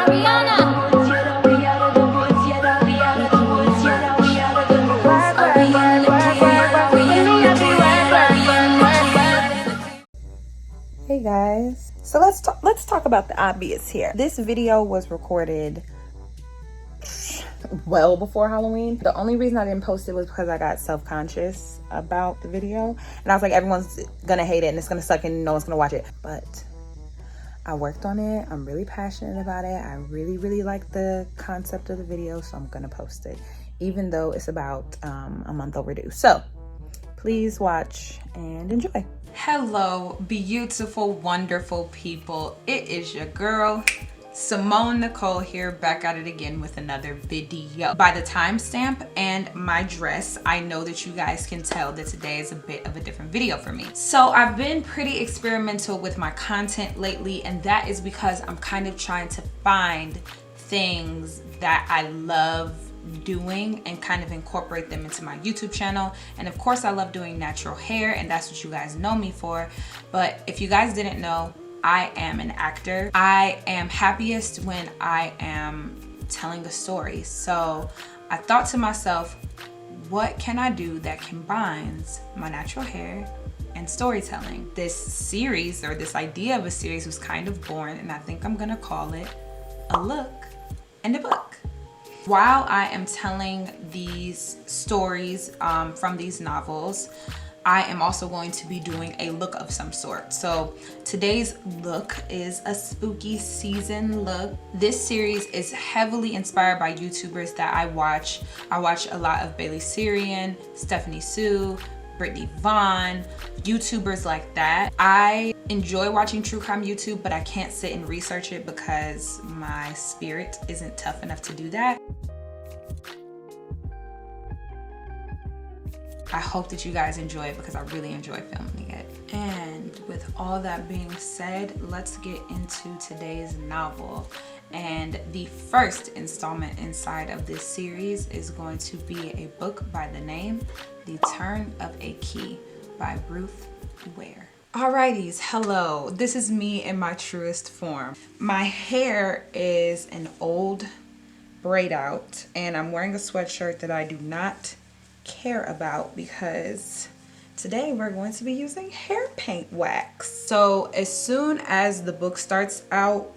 Hey guys, so let's talk about the obvious here. This video was recorded well before Halloween. The only reason I didn't post it was because I got self-conscious about the video, and I was like, everyone's gonna hate it and it's gonna suck and no one's gonna watch it. But I worked on it. I'm really passionate about it. I really like the concept of the video, so I'm gonna post it, even though it's about a month overdue. So please watch and enjoy. Hello, beautiful, wonderful people. It is your girl, Simone Nicole, here, back at it again with another video. By the timestamp and my dress, I know that you guys can tell that today is a bit of a different video for me. So I've been pretty experimental with my content lately, and that is because I'm kind of trying to find things that I love doing and kind of incorporate them into my YouTube channel. And of course I love doing natural hair, and that's what you guys know me for. But if you guys didn't know, I am an actor. I am happiest when I am telling a story. So I thought to myself, what can I do that combines my natural hair and storytelling? This series, or this idea of a series, was kind of born, and I think I'm gonna call it A Look and a Book. While I am telling these stories from these novels, I am also going to be doing a look of some sort. So today's look is a spooky season look. This series is heavily inspired by YouTubers that I watch. I watch a lot of Bailey Sarian, Stephanie Sue, Brittany Vaughn, YouTubers like that. I enjoy watching true crime YouTube, but I can't sit and research it because my spirit isn't tough enough to do that. I hope that you guys enjoy it because I really enjoy filming it. And with all that being said, let's get into today's novel. And the first installment inside of this series is going to be a book by the name The Turn of a Key by Ruth Ware. Alrighties, hello. This is me in my truest form. My hair is an old braid out, and I'm wearing a sweatshirt that I do not care about because today we're going to be using hair paint wax. So as soon as the book starts out,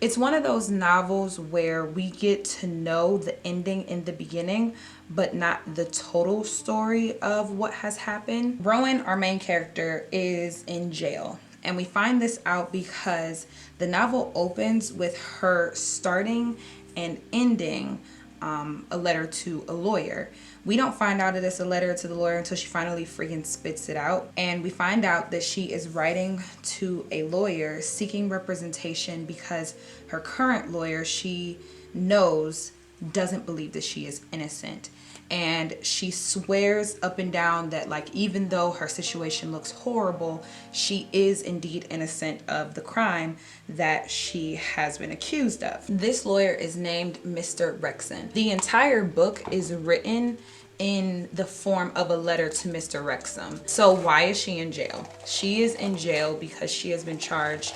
it's one of those novels where we get to know the ending in the beginning, but not the total story of what has happened. Rowan, our main character, is in jail, and we find this out because the novel opens with her starting and ending a letter to a lawyer. We don't find out that it's a letter to the lawyer until she finally freaking spits it out. And we find out that she is writing to a lawyer seeking representation because her current lawyer, she knows, doesn't believe that she is innocent. And she swears up and down that, like, even though her situation looks horrible, she is indeed innocent of the crime that she has been accused of. This lawyer is named Mr. Rexon. The entire book is written in the form of a letter to Mr. Wrexham. So why is she in jail? She is in jail because she has been charged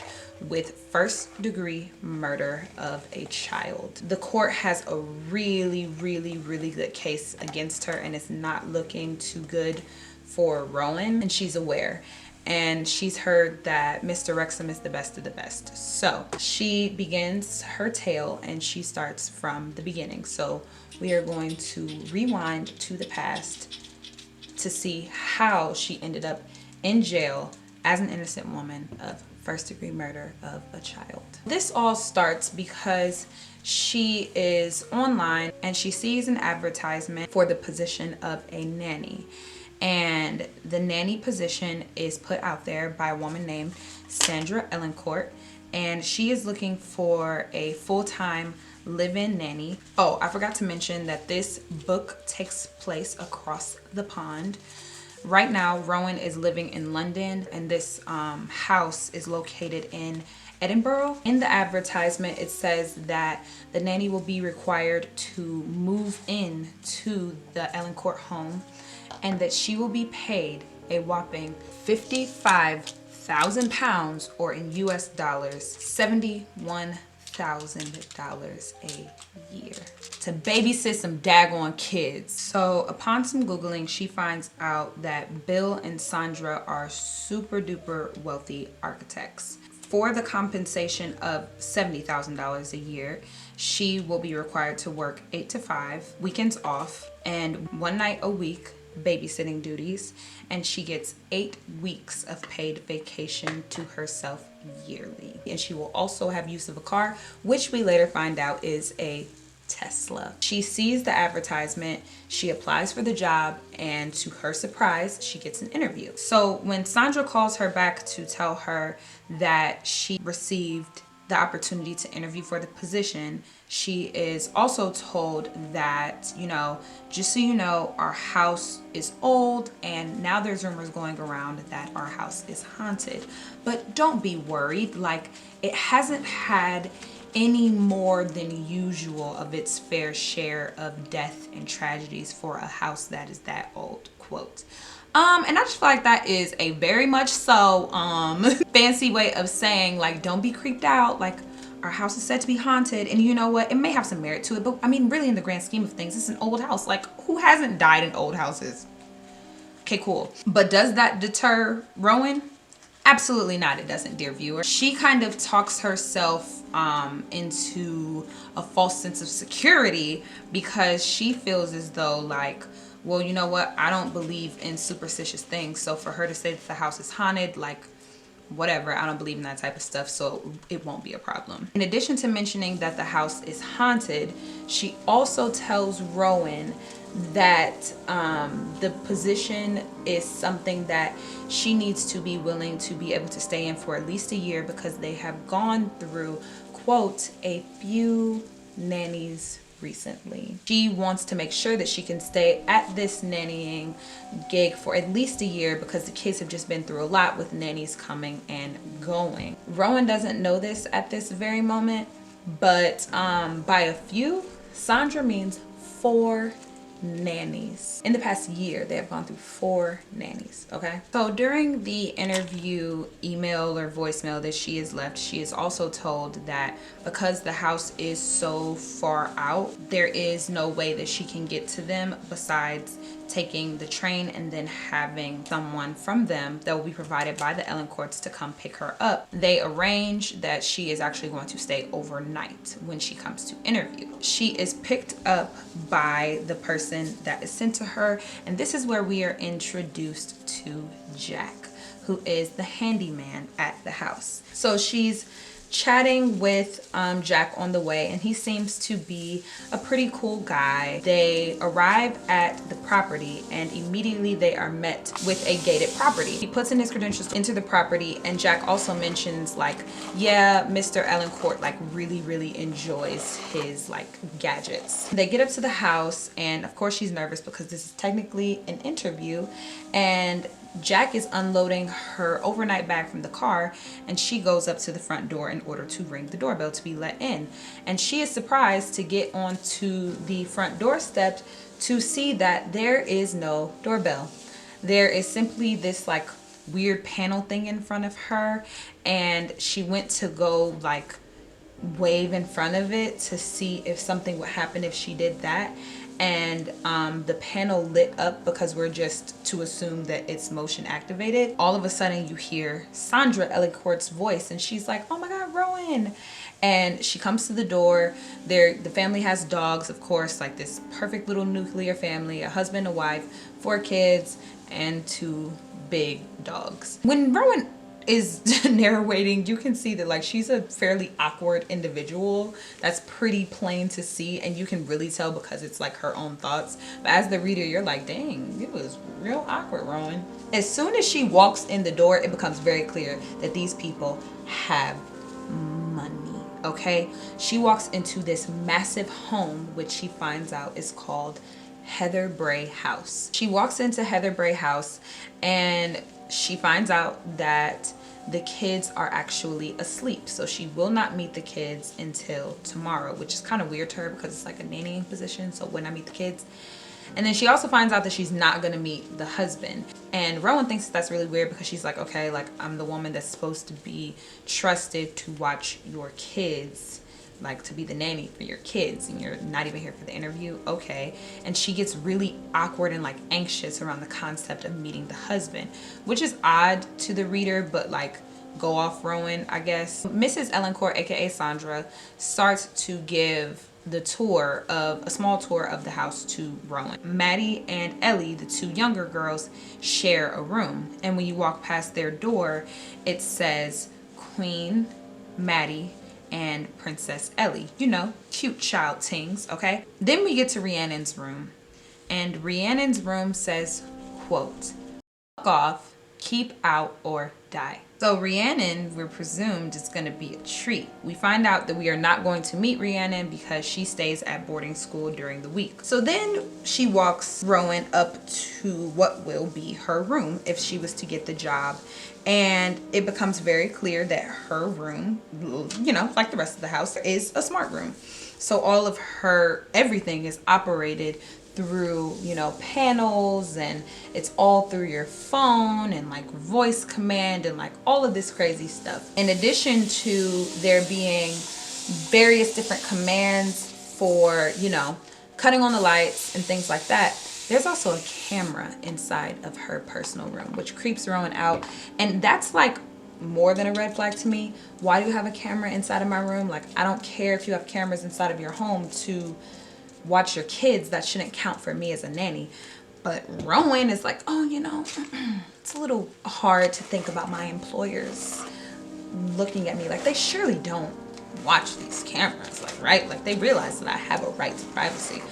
with first-degree murder of a child. The court has a really good case against her, and it's not looking too good for Rowan, and she's aware. And she's heard that Mr. Wrexham is the best of the best. So she begins her tale, and she starts from the beginning. So we are going to rewind to the past to see how she ended up in jail as an innocent woman of first-degree murder of a child. This all starts because she is online and she sees an advertisement for the position of a nanny. And the nanny position is put out there by a woman named Sandra Ellencourt, and she is looking for a full-time live-in nanny. Oh, I forgot to mention that this book takes place across the pond. Right now, Rowan is living in London, and this house is located in Edinburgh. In the advertisement, it says that the nanny will be required to move in to the Ellencourt home, and that she will be paid a whopping £55,000, or in US dollars, $1,000 a year to babysit some daggone kids. So upon some Googling, she finds out that Bill and Sandra are super duper wealthy architects. For the compensation of $70,000 a year, she will be required to work 8 to 5, weekends off, and 1 night a week babysitting duties, and she gets 8 weeks of paid vacation to herself yearly. And she will also have use of a car, which we later find out is a Tesla. She sees the advertisement, she applies for the job, and to her surprise, she gets an interview. So when Sandra calls her back to tell her that she received the opportunity to interview for the position, she is also told that, you know, just so you know, our house is old and now there's rumors going around that our house is haunted. But don't be worried, like it hasn't had any more than usual of its fair share of death and tragedies for a house that is that old, quote. And I just feel like that is a very much so fancy way of saying, like, don't be creeped out, like our house is said to be haunted. And you know what, it may have some merit to it, but I mean, really in the grand scheme of things, it's an old house. Like, who hasn't died in old houses? Okay, cool. But does that deter Rowan? Absolutely not, it doesn't, dear viewer. She kind of talks herself into a false sense of security because she feels as though, like, well, you know what, I don't believe in superstitious things, so for her to say that the house is haunted, like, whatever, I don't believe in that type of stuff, so it won't be a problem. In addition to mentioning that the house is haunted, she also tells Rowan that the position is something that she needs to be willing to be able to stay in for at least a year because they have gone through, quote, a few nannies recently. She wants to make sure that she can stay at this nannying gig for at least a year because the kids have just been through a lot with nannies coming and going. Rowan doesn't know this at this very moment, but by a few, Sandra means 4 nannies. In the past year, they have gone through 4 nannies, okay? So during the interview email or voicemail that she has left, she is also told that because the house is so far out, there is no way that she can get to them besides taking the train and then having someone from them that will be provided by the Ellen Courts to come pick her up. They arrange that she is actually going to stay overnight when she comes to interview. She is picked up by the person that is sent to her, and this is where we are introduced to Jack, who is the handyman at the house. So she's chatting with Jack on the way, and he seems to be a pretty cool guy. They arrive at the property and immediately they are met with a gated property. He puts in his credentials into the property, and Jack also mentions, like, yeah, Mr. Ellencourt like really enjoys his like gadgets. They get up to the house, and of course she's nervous because this is technically an interview, and Jack is unloading her overnight bag from the car, and she goes up to the front door in order to ring the doorbell to be let in. And she is surprised to get onto the front doorstep to see that there is no doorbell. There is simply this like weird panel thing in front of her, and she went to go like wave in front of it to see if something would happen if she did that. And the panel lit up because we're just to assume that it's motion activated. All of a sudden you hear Sandra Ellencourt's voice, and she's like, oh my God, Rowan. And she comes to the door. The family has dogs, of course, like this perfect little nuclear family, a husband, a wife, 4 kids, and 2 big dogs. When Rowan is narrating, you can see that like she's a fairly awkward individual. That's pretty plain to see, and you can really tell because it's like her own thoughts. But as the reader, you're like, dang, it was real awkward, Rowan. As soon as she walks in the door, it becomes very clear that these people have money, okay? She walks into this massive home, which she finds out is called Heather Bray House. She walks into Heather Bray House, and she finds out that the kids are actually asleep, so she will not meet the kids until tomorrow, which is kind of weird to her because it's like a nannying position, so when I meet the kids. And then she also finds out that she's not gonna meet the husband, and Rowan thinks that's really weird because she's like, okay, like I'm the woman that's supposed to be trusted to watch your kids, like to be the nanny for your kids and you're not even here for the interview? Okay. And she gets really awkward and like anxious around the concept of meeting the husband, which is odd to the reader, but like go off Rowan, I guess. Mrs. Ellencourt, aka Sandra, starts to give the tour of a small tour of the house to Rowan. Maddie and Ellie, the two younger girls, share a room, and when you walk past their door, it says Queen Maddie and Princess Ellie. You know, cute child things, okay? Then we get to Rhiannon's room, and Rhiannon's room says, quote, "Fuck off, keep out, or die." So Rhiannon, we're presumed, is going to be a treat. We find out that we are not going to meet Rhiannon because she stays at boarding school during the week. So then she walks Rowan up to what will be her room if she was to get the job. And it becomes very clear that her room, you know, like the rest of the house, is a smart room. So all of her everything is operated through, you know, panels, and it's all through your phone and like voice command and like all of this crazy stuff. In addition to there being various different commands for, you know, cutting on the lights and things like that, there's also a camera inside of her personal room, which creeps Rowan out. And that's like more than a red flag to me. Why do you have a camera inside of my room? Like, I don't care if you have cameras inside of your home to watch your kids. That shouldn't count for me as a nanny. But Rowan is like, oh, you know, it's a little hard to think about my employers looking at me. Like, they surely don't watch these cameras, like, right? Like, they realize that I have a right to privacy.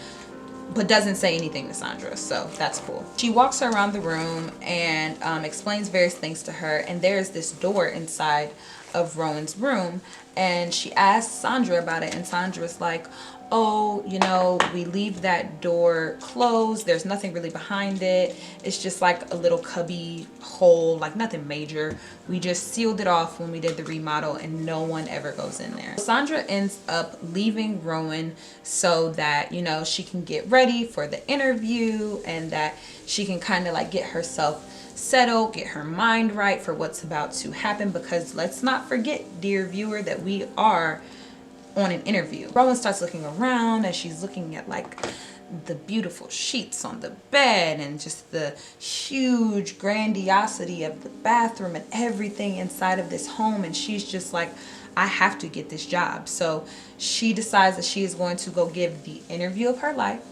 But doesn't say anything to Sandra, so that's cool. She walks her around the room and explains various things to her, and there's this door inside of Rowan's room, and she asks Sandra about it, and Sandra's like, oh, you know, we leave that door closed. There's nothing really behind it. It's just like a little cubby hole, like nothing major. We just sealed it off when we did the remodel, and no one ever goes in there. Sandra ends up leaving Rowan so that, you know, she can get ready for the interview and that she can kind of like get herself settled, get her mind right for what's about to happen, because let's not forget, dear viewer, that we are on an interview. Rowan starts looking around and she's looking at like the beautiful sheets on the bed and just the huge grandiosity of the bathroom and everything inside of this home, and she's just like, I have to get this job. So she decides that she is going to go give the interview of her life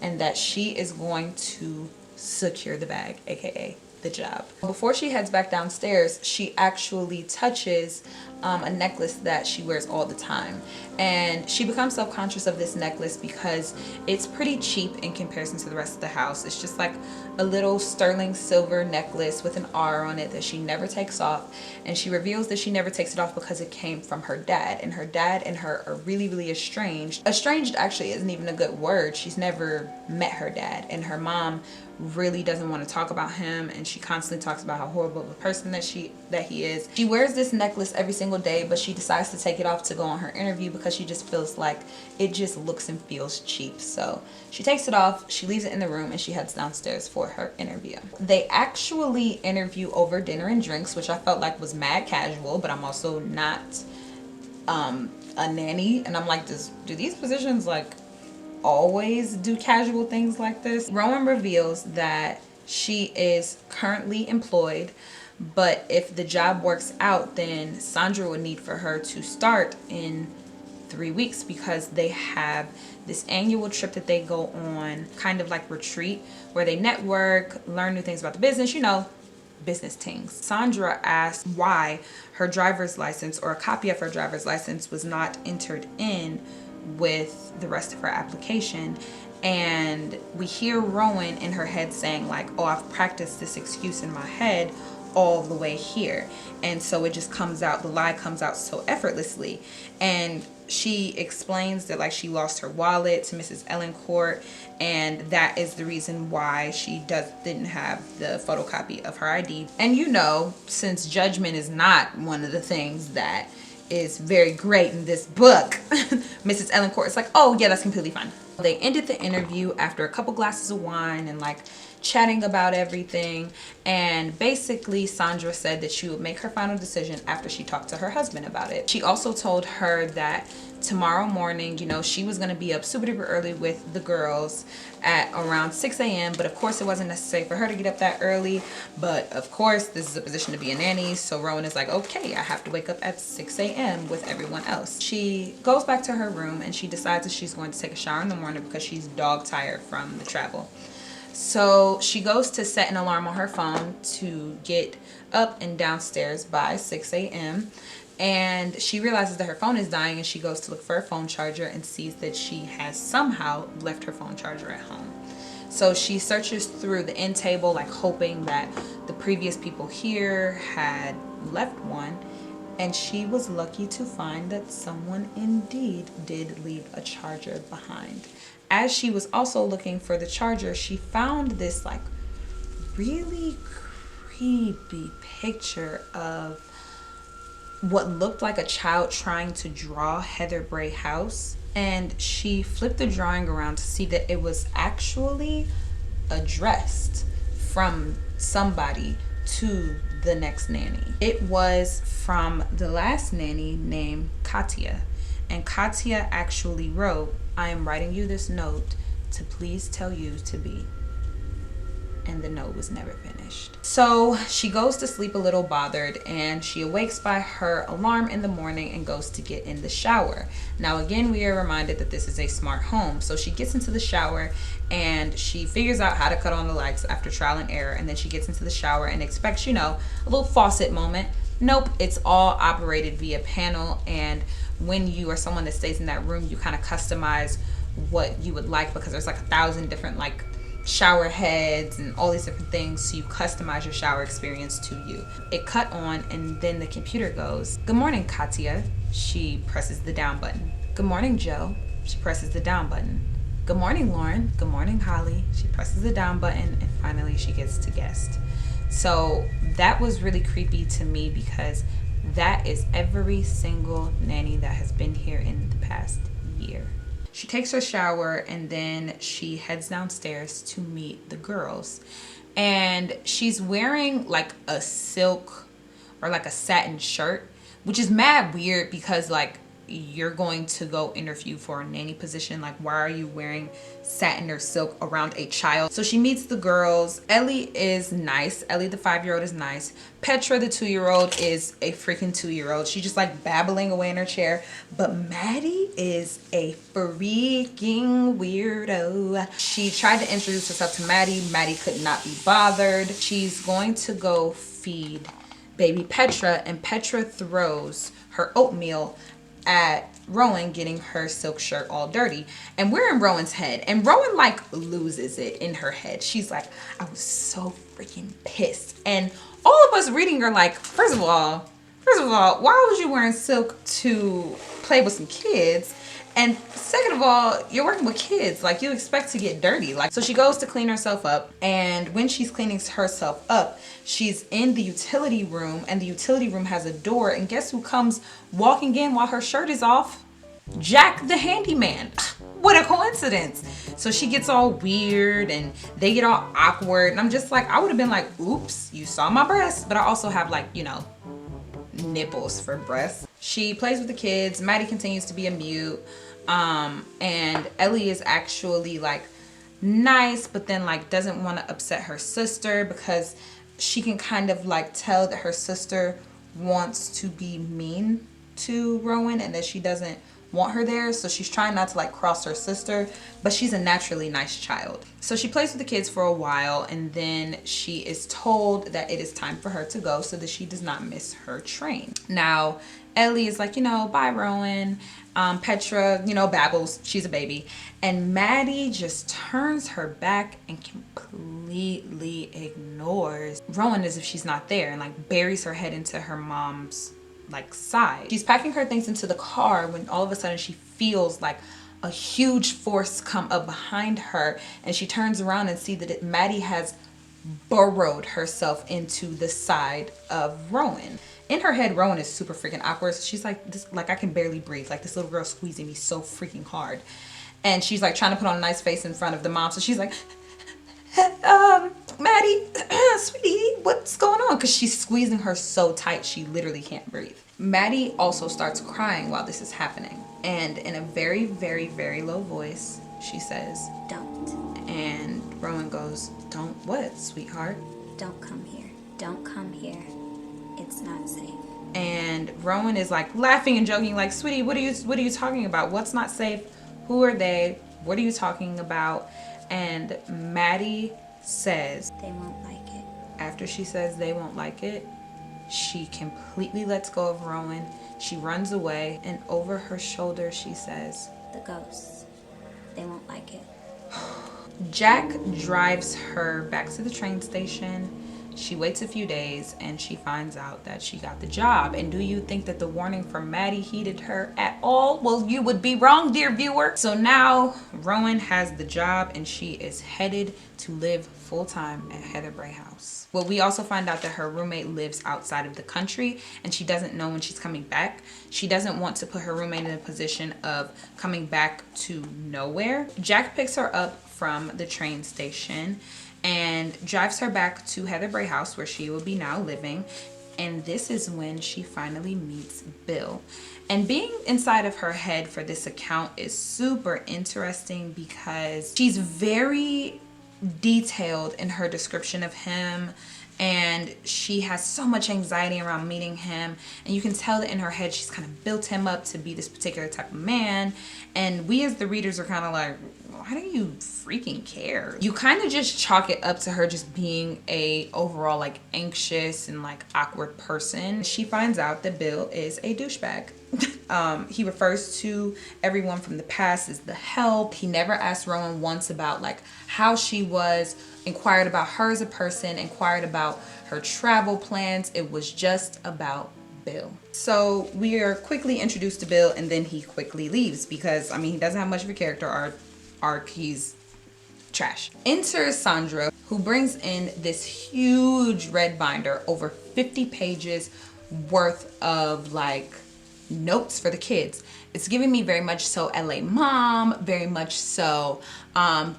and that she is going to secure the bag, aka the job. Before she heads back downstairs, she actually touches a necklace that she wears all the time, and she becomes self-conscious of this necklace because it's pretty cheap in comparison to the rest of the house. It's just like a little sterling silver necklace with an R on it that she never takes off, and she reveals that she never takes it off because it came from her dad, and her dad and her are really estranged. Estranged actually isn't even a good word. She's never met her dad, and her mom really doesn't want to talk about him, and she constantly talks about how horrible of a person that he is. She wears this necklace every single day, but she decides to take it off to go on her interview because she just feels like it just looks and feels cheap. So she takes it off, she leaves it in the room, and she heads downstairs for her interview. They actually interview over dinner and drinks, which I felt like was mad casual, but I'm also not a nanny, and I'm like, do these positions like always do casual things like this? Rowan reveals that she is currently employed, but if the job works out, then Sandra would need for her to start in 3 weeks because they have this annual trip that they go on, kind of like retreat, where they network, learn new things about the business, you know, business things. Sandra asked why her driver's license, or a copy of her driver's license, was not entered in with the rest of her application, and we hear Rowan in her head saying like, oh, I've practiced this excuse in my head all the way here, and so it just comes out, the lie comes out so effortlessly. And she explains that like she lost her wallet to Mrs. Ellencourt, and that is the reason why she didn't have the photocopy of her ID. And you know, since judgment is not one of the things that is very great in this book, Mrs. Ellencourt is like, oh yeah, that's completely fine. They ended the interview after a couple glasses of wine and like chatting about everything, and basically Sandra said that she would make her final decision after she talked to her husband about it. She also told her that tomorrow morning, you know, she was going to be up super duper early with the girls at around 6 a.m. But of course, it wasn't necessary for her to get up that early. But of course, this is a position to be a nanny. So Rowan is like, okay, I have to wake up at 6 a.m. with everyone else. She goes back to her room and she decides that she's going to take a shower in the morning because she's dog tired from the travel. So she goes to set an alarm on her phone to get up and downstairs by 6 a.m. And she realizes that her phone is dying, and she goes to look for her phone charger and sees that she has somehow left her phone charger at home. So she searches through the end table, like hoping that the previous people here had left one. And she was lucky to find that someone indeed did leave a charger behind. As she was also looking for the charger, she found this like really creepy picture of what looked like a child trying to draw Heather Bray House. And she flipped the drawing around to see that it was actually addressed from somebody to the next nanny. It was from the last nanny named Katya. And Katya actually wrote, "I am writing you this note to please tell you to be." And the note was never finished. So she goes to sleep a little bothered, and she awakes by her alarm in the morning and goes to get in the shower. Now again, we are reminded that this is a smart home. So she gets into the shower and she figures out how to cut on the lights after trial and error. And then she gets into the shower and expects, you know, a little faucet moment. Nope, it's all operated via panel. And when you are someone that stays in that room, you kind of customize what you would like, because there's like 1,000 different like shower heads and all these different things, so you customize your shower experience to you. It cut on, and then the computer goes, "Good morning, Katya." She presses the down button. "Good morning, Joe." She presses the down button. "Good morning, Lauren." "Good morning, Holly." She presses the down button, and finally she gets to guest. So that was really creepy to me, because that is every single nanny that has been here in the past year. She takes her shower and then she heads downstairs to meet the girls. And she's wearing like a silk or like a satin shirt, which is mad weird, because like you're going to go interview for a nanny position. Like, why are you wearing satin or silk around a child? So she meets the girls. Ellie is nice. Ellie, the 5-year-old, is nice. Petra, the 2-year-old, is a freaking 2-year-old. She's just like babbling away in her chair. But Maddie is a freaking weirdo. She tried to introduce herself to Maddie. Maddie could not be bothered. She's going to go feed baby Petra, and Petra throws her oatmeal at Rowan, getting her silk shirt all dirty. And we're in Rowan's head, and Rowan like loses it in her head. She's like, "I was so freaking pissed." And all of us reading are like, first of all, why was you wearing silk to play with some kids? And second of all, you're working with kids, like you expect to get dirty. Like, so she goes to clean herself up, and when she's cleaning herself up, she's in the utility room, and the utility room has a door, and guess who comes walking in while her shirt is off? Jack the handyman. What a coincidence. So she gets all weird and they get all awkward, and I'm just like, I would have been like, "Oops, you saw my breasts," but I also have like, you know, nipples for breasts. She plays with the kids. Maddie continues to be a mute. And Ellie is actually like nice, but then like doesn't want to upset her sister, because she can kind of like tell that her sister wants to be mean to Rowan and that she doesn't want her there. So she's trying not to like cross her sister, but she's a naturally nice child. So she plays with the kids for a while, and then she is told that it is time for her to go so that she does not miss her train. Now Ellie is like, you know, "Bye, Rowan." Petra, you know, babbles. She's a baby. And Maddie just turns her back and completely ignores Rowan as if she's not there, and like buries her head into her mom's like side. She's packing her things into the car when all of a sudden she feels like a huge force come up behind her, and she turns around and sees that Maddie has burrowed herself into the side of Rowan. In her head, Rowan is super freaking awkward. So she's like, "This, like I can barely breathe. Like this little girl squeezing me so freaking hard." And she's like trying to put on a nice face in front of the mom. So she's like, "Maddie, sweetie, what's going on?" Because she's squeezing her so tight she literally can't breathe. Maddie also starts crying while this is happening. And in a very, very, very low voice, she says, Don't. And Rowan goes, don't what, sweetheart? Don't come here. Don't come here. It's not safe. And Rowan is like laughing and joking, like, sweetie, what are you talking about? What's not safe? Who are they? What are you talking about? And Maddie says, They won't like it. after she says they won't like it, she completely lets go of Rowan. She runs away, and over her shoulder she says, The ghosts. They won't like it. Jack drives her back to the train station. She waits a few days and she finds out that she got the job. And do you think that the warning from Maddie heeded her at all? Well, you would be wrong, dear viewer. So now Rowan has the job and she is headed to live full-time at Heather Bray House. Well, we also find out that her roommate lives outside of the country and she doesn't know when she's coming back. She doesn't want to put her roommate in a position of coming back to nowhere. Jack picks her up from the train station and drives her back to Heather Bray House, where she will be now living. And this is when she finally meets Bill. And being inside of her head for this account is super interesting because she's very detailed in her description of him, and she has so much anxiety around meeting him, and you can tell that in her head she's kind of built him up to be this particular type of man. And we as the readers are kind of like, why do you freaking care? You kind of just chalk it up to her just being a overall like anxious and like awkward person. She finds out that Bill is a douchebag. He refers to everyone from the past as the help. He never asked Rowan once about like how she was, inquired about her as a person, inquired about her travel plans. It was just about Bill. So we are quickly introduced to Bill, and then he quickly leaves because, I mean, he doesn't have much of a character arc. He's trash. Enter Sandra, who brings in this huge red binder, over 50 pages worth of like notes for the kids. It's giving me very much so LA Mom, very much so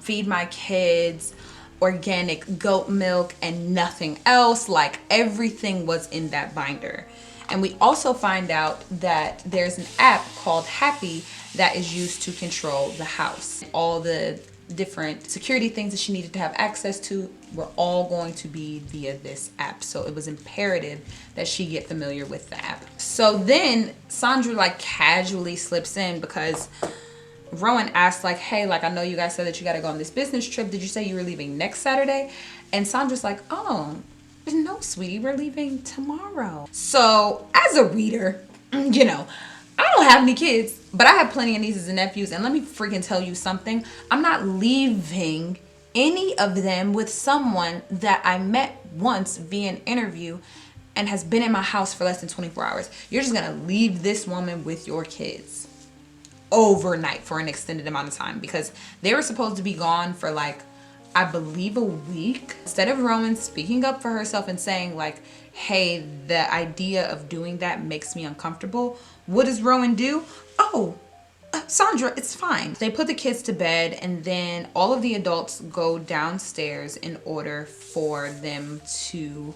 Feed My Kids, organic goat milk, and nothing else. Like everything was in that binder. And we also find out that there's an app called Happy that is used to control the house. All the different security things that she needed to have access to were all going to be via this app. So it was imperative that she get familiar with the app. So then Sandra like casually slips in because Rowan asked like, hey, like I know you guys said that you got to go on this business trip. Did you say you were leaving next Saturday? And Sandra's like, oh, no, sweetie, we're leaving tomorrow. So as a reader, you know, I don't have any kids, but I have plenty of nieces and nephews. And let me freaking tell you something. I'm not leaving any of them with someone that I met once via an interview and has been in my house for less than 24 hours. You're just going to leave this woman with your kids overnight for an extended amount of time, because they were supposed to be gone for like, I believe a week. Instead of Rowan speaking up for herself and saying like, hey, the idea of doing that makes me uncomfortable, what does Rowan do? Oh, Sandra, it's fine. They put the kids to bed, and then all of the adults go downstairs in order for them to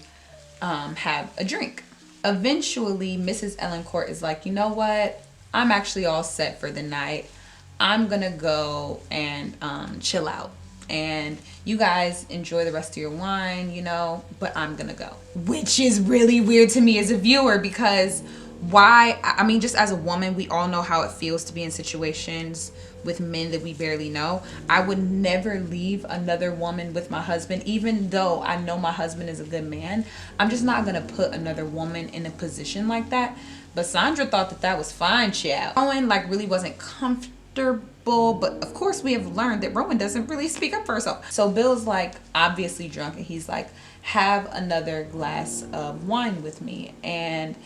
have a drink. Eventually, Mrs. Ellencourt is like, you know what? I'm actually all set for the night. I'm gonna go and chill out. And you guys enjoy the rest of your wine, you know, but I'm gonna go. Which is really weird to me as a viewer, because why? I mean, just as a woman, we all know how it feels to be in situations with men that we barely know. I would never leave another woman with my husband, even though I know my husband is a good man. I'm just not gonna put another woman in a position like that. But Sandra thought that that was fine, child. Owen like really wasn't comfortable, but of course we have learned that Rowan doesn't really speak up for herself. So Bill's like obviously drunk, and he's like, have another glass of wine with me. And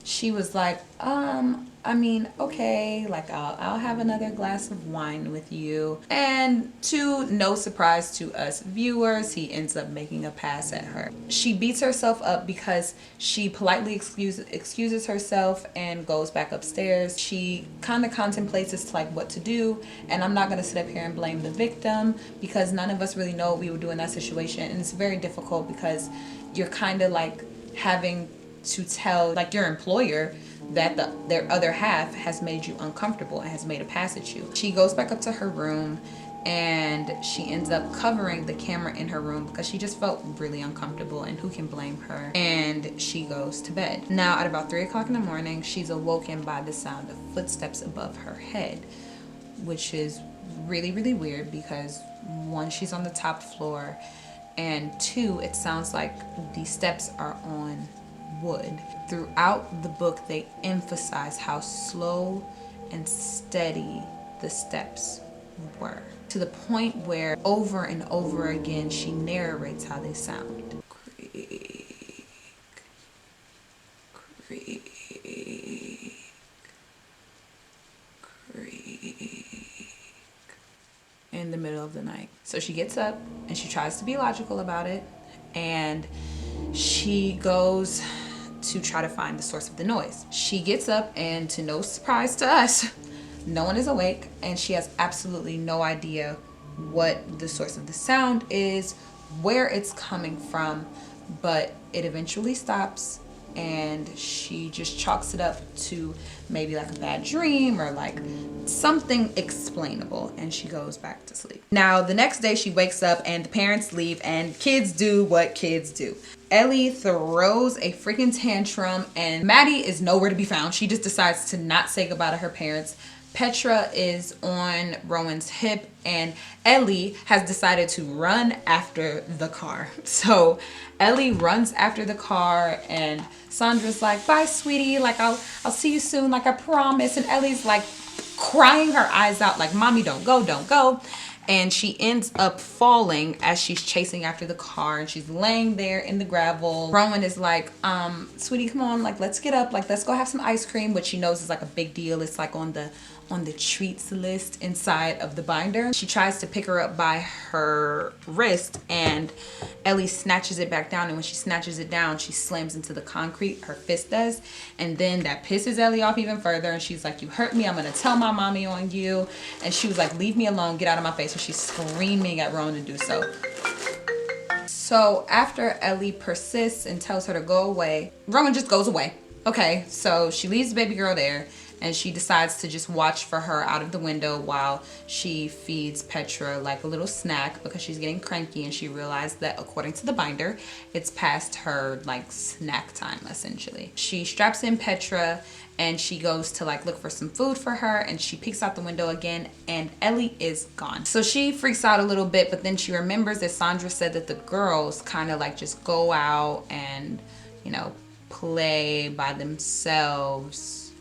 she was like, I mean, okay, like I'll have another glass of wine with you. And to no surprise to us viewers, he ends up making a pass at her. She beats herself up because she politely excuses herself and goes back upstairs. She kind of contemplates as to like what to do. And I'm not gonna sit up here and blame the victim, because none of us really know what we would do in that situation. And it's very difficult because you're kind of like having to tell like your employer that their other half has made you uncomfortable and has made a pass at you. She goes back up to her room and she ends up covering the camera in her room because she just felt really uncomfortable, and who can blame her? And she goes to bed. Now at about 3 o'clock in the morning, she's awoken by the sound of footsteps above her head, which is really, really weird because one, she's on the top floor, and two, it sounds like the steps are on wood. Throughout the book, they emphasize how slow and steady the steps were, to the point where over and over again she narrates how they sound. Creak, creak, creak, in the middle of the night. So she gets up and she tries to be logical about it, and she goes to try to find the source of the noise. She gets up, and to no surprise to us, no one is awake, and she has absolutely no idea what the source of the sound is, where it's coming from, but it eventually stops, and she just chalks it up to maybe like a bad dream or like something explainable, and she goes back to sleep. Now the next day she wakes up and the parents leave, and kids do what kids do. Ellie throws a freaking tantrum, and Maddie is nowhere to be found. She just decides to not say goodbye to her parents. Petra is on Rowan's hip, and Ellie has decided to run after the car. So Ellie runs after the car, and Sandra's like, bye sweetie, like I'll see you soon, like I promise. And Ellie's like crying her eyes out like, mommy, don't go, don't go. And she ends up falling as she's chasing after the car, and she's laying there in the gravel. Rowan is like, sweetie, come on, like let's get up, like let's go have some ice cream, which she knows is like a big deal. It's like on the treats list inside of the binder. She tries to pick her up by her wrist, and Ellie snatches it back down, and when she snatches it down, she slams into the concrete, her fist does, and then that pisses Ellie off even further, and she's like, you hurt me, I'm gonna tell my mommy on you. And she was like, leave me alone, get out of my face. And she's screaming at Rowan to do so. So after Ellie persists and tells her to go away, Rowan just goes away. Okay, so she leaves the baby girl there, and she decides to just watch for her out of the window while she feeds Petra like a little snack because she's getting cranky, and she realized that according to the binder, it's past her like snack time essentially. She straps in Petra and she goes to like look for some food for her, and she peeks out the window again, and Ellie is gone. So she freaks out a little bit, but then she remembers that Sandra said that the girls kind of like just go out and, you know, play by themselves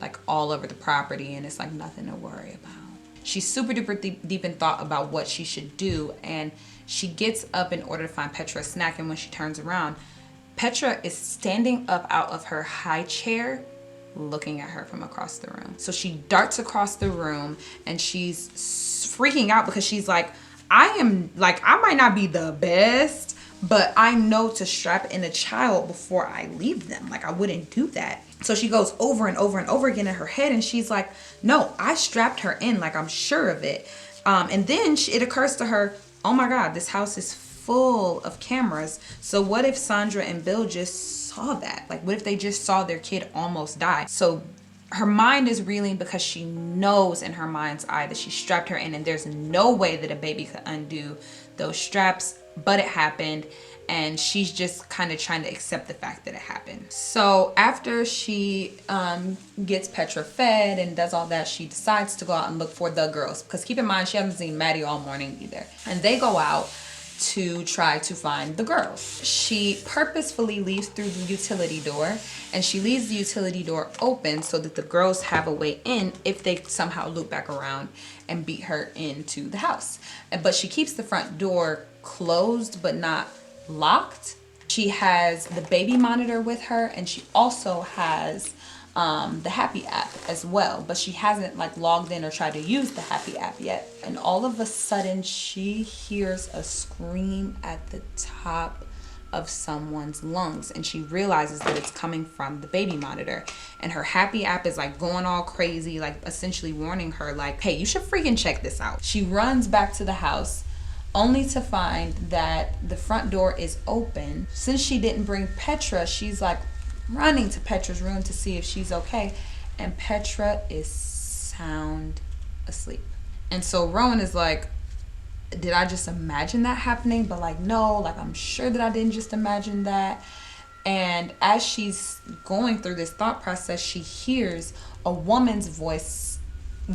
like all over the property, and it's like nothing to worry about. She's super duper deep in thought about what she should do, and she gets up in order to find Petra a snack, and when she turns around, Petra is standing up out of her high chair looking at her from across the room. So she darts across the room, and she's freaking out because she's like, I might not be the best, but I know to strap in a child before I leave them. Like I wouldn't do that. So she goes over and over and over again in her head, and she's like, no, I strapped her in, like I'm sure of it. And then it occurs to her, oh my God, this house is full of cameras. So what if Sandra and Bill just saw that? Like what if they just saw their kid almost die? So her mind is reeling because she knows in her mind's eye that she strapped her in, and there's no way that a baby could undo those straps, but it happened. And she's just kind of trying to accept the fact that it happened. So after she gets Petra fed and does all that, she decides to go out and look for the girls, because keep in mind she hasn't seen Maddie all morning either. And they go out to try to find the girls. She purposefully leaves through the utility door, and she leaves the utility door open so that the girls have a way in if they somehow loop back around and beat her into the house. But she keeps the front door closed but not locked. She has the baby monitor with her, and she also has the Happy app as well, but she hasn't like logged in or tried to use the Happy app yet. And all of a sudden she hears a scream at the top of someone's lungs, and she realizes that it's coming from the baby monitor, and her Happy app is like going all crazy, like essentially warning her like, hey, you should freaking check this out. She runs back to the house only to find that the front door is open. Since she didn't bring Petra, she's like, running to Petra's room to see if she's okay, and Petra is sound asleep. And so Rowan is like, did I just imagine that happening? But like, no, like I'm sure that I didn't just imagine that. And as she's going through this thought process, she hears a woman's voice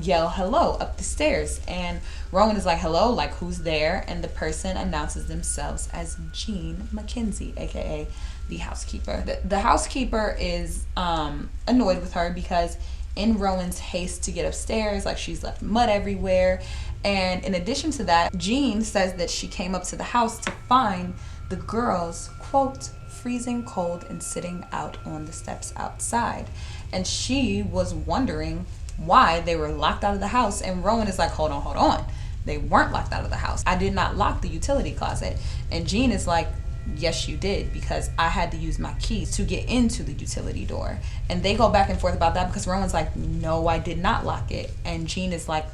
yell hello up the stairs. And Rowan is like, hello, like who's there? And the person announces themselves as Jean McKenzie, aka the housekeeper. The housekeeper is annoyed with her because in Rowan's haste to get upstairs, like she's left mud everywhere. And in addition to that, Jean says that she came up to the house to find the girls, quote, freezing cold and sitting out on the steps outside. And she was wondering why they were locked out of the house. And Rowan is like, hold on. They weren't locked out of the house. I did not lock the utility closet. And Jean is like, yes, you did, because I had to use my keys to get into the utility door. And they go back and forth about that because Rowan's like, no, I did not lock it. And Jean is like,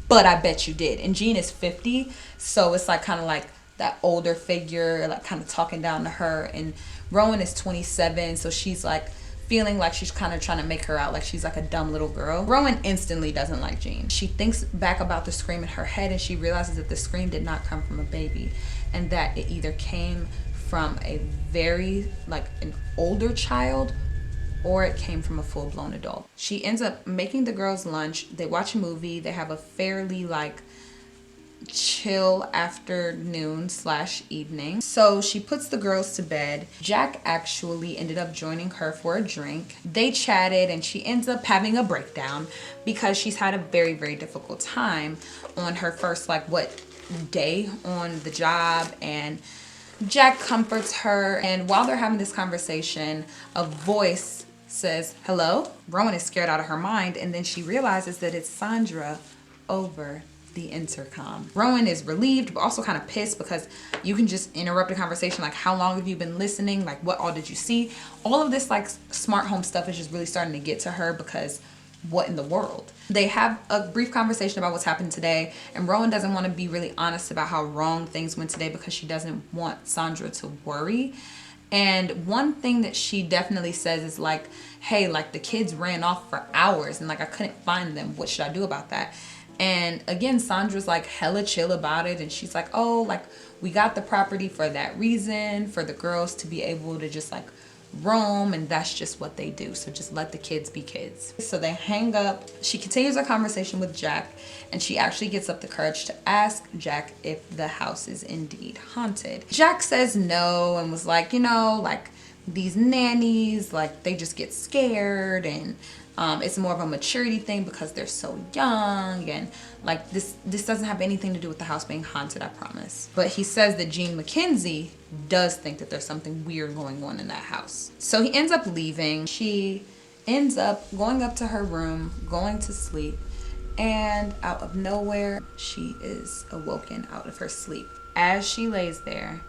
but I bet you did. And Jean is 50, so it's like kind of like that older figure, like kind of talking down to her. And Rowan is 27, so she's like feeling like she's kind of trying to make her out like she's like a dumb little girl. Rowan instantly doesn't like Jean. She thinks back about the scream in her head, and she realizes that the scream did not come from a baby, and that it either came from a very like an older child, or it came from a full-blown adult. She ends up making the girls lunch. They watch a movie. They have a fairly like chill afternoon / evening. So she puts the girls to bed. Jack actually ended up joining her for a drink. They chatted, and she ends up having a breakdown because she's had a very, very difficult time on her first day on the job. And Jack comforts her, and while they're having this conversation, a voice says, hello? Rowan is scared out of her mind, and then she realizes that it's Sandra over the intercom. Rowan is relieved, but also kind of pissed because you can just interrupt a conversation like, how long have you been listening? Like, what all did you see? All of this like smart home stuff is just really starting to get to her because what in the world? They have a brief conversation about what's happened today, and Rowan doesn't want to be really honest about how wrong things went today because she doesn't want Sandra to worry. And one thing that she definitely says is like, hey, like the kids ran off for hours and like I couldn't find them. What should I do about that? And again, Sandra's like hella chill about it, and she's like, oh, like we got the property for that reason, for the girls to be able to just like roam, and that's just what they do, so just let the kids be kids. So they hang up. She continues her conversation with Jack, and she actually gets up the courage to ask Jack if the house is indeed haunted. Jack says no, and was like, you know, like these nannies, like they just get scared, and it's more of a maturity thing because they're so young, and like this doesn't have anything to do with the house being haunted, I promise. But he says that Jean McKenzie does think that there's something weird going on in that house. So he ends up leaving. She ends up going up to her room, going to sleep, and out of nowhere, she is awoken out of her sleep. As she lays there,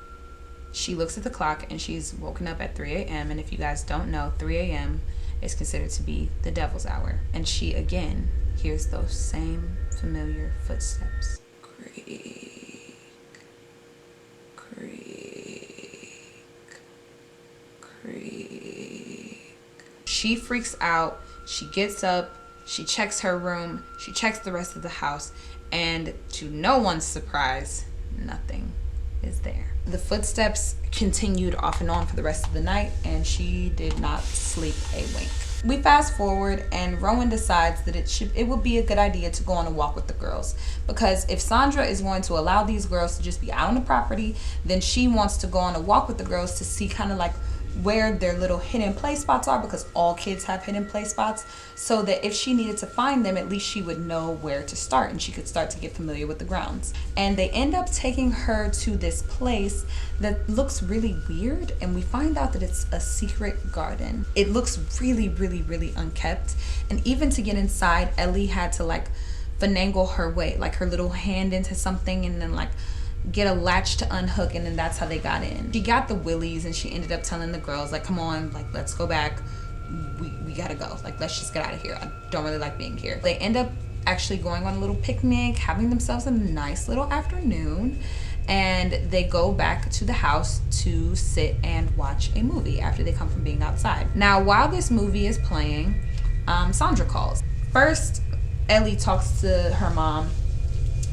she looks at the clock, and she's woken up at 3 a.m. And if you guys don't know, 3 a.m. is considered to be the devil's hour. And she again hears those same familiar footsteps. Creak, creak, creak. She freaks out. She gets up. She checks her room. She checks the rest of the house. And to no one's surprise, nothing is there. The footsteps continued off and on for the rest of the night, and she did not sleep a wink. We fast forward, and Rowan decides that it would be a good idea to go on a walk with the girls, because if Sandra is going to allow these girls to just be out on the property, then she wants to go on a walk with the girls to see kind of like where their little hidden play spots are, because all kids have hidden play spots, so that if she needed to find them, at least she would know where to start and she could start to get familiar with the grounds. And they end up taking her to this place that looks really weird, and we find out that it's a secret garden. It looks really, really, really unkept, and even to get inside, Ellie had to like finagle her way, like her little hand into something, and then like get a latch to unhook, and then that's how they got in. She got the willies, and she ended up telling the girls like, come on, like let's go back, we gotta go, like let's just get out of here, I don't really like being here. They end up actually going on a little picnic, having themselves a nice little afternoon, and they go back to the house to sit and watch a movie after they come from being outside. Now, while this movie is playing, Sandra calls. First, Ellie talks to her mom,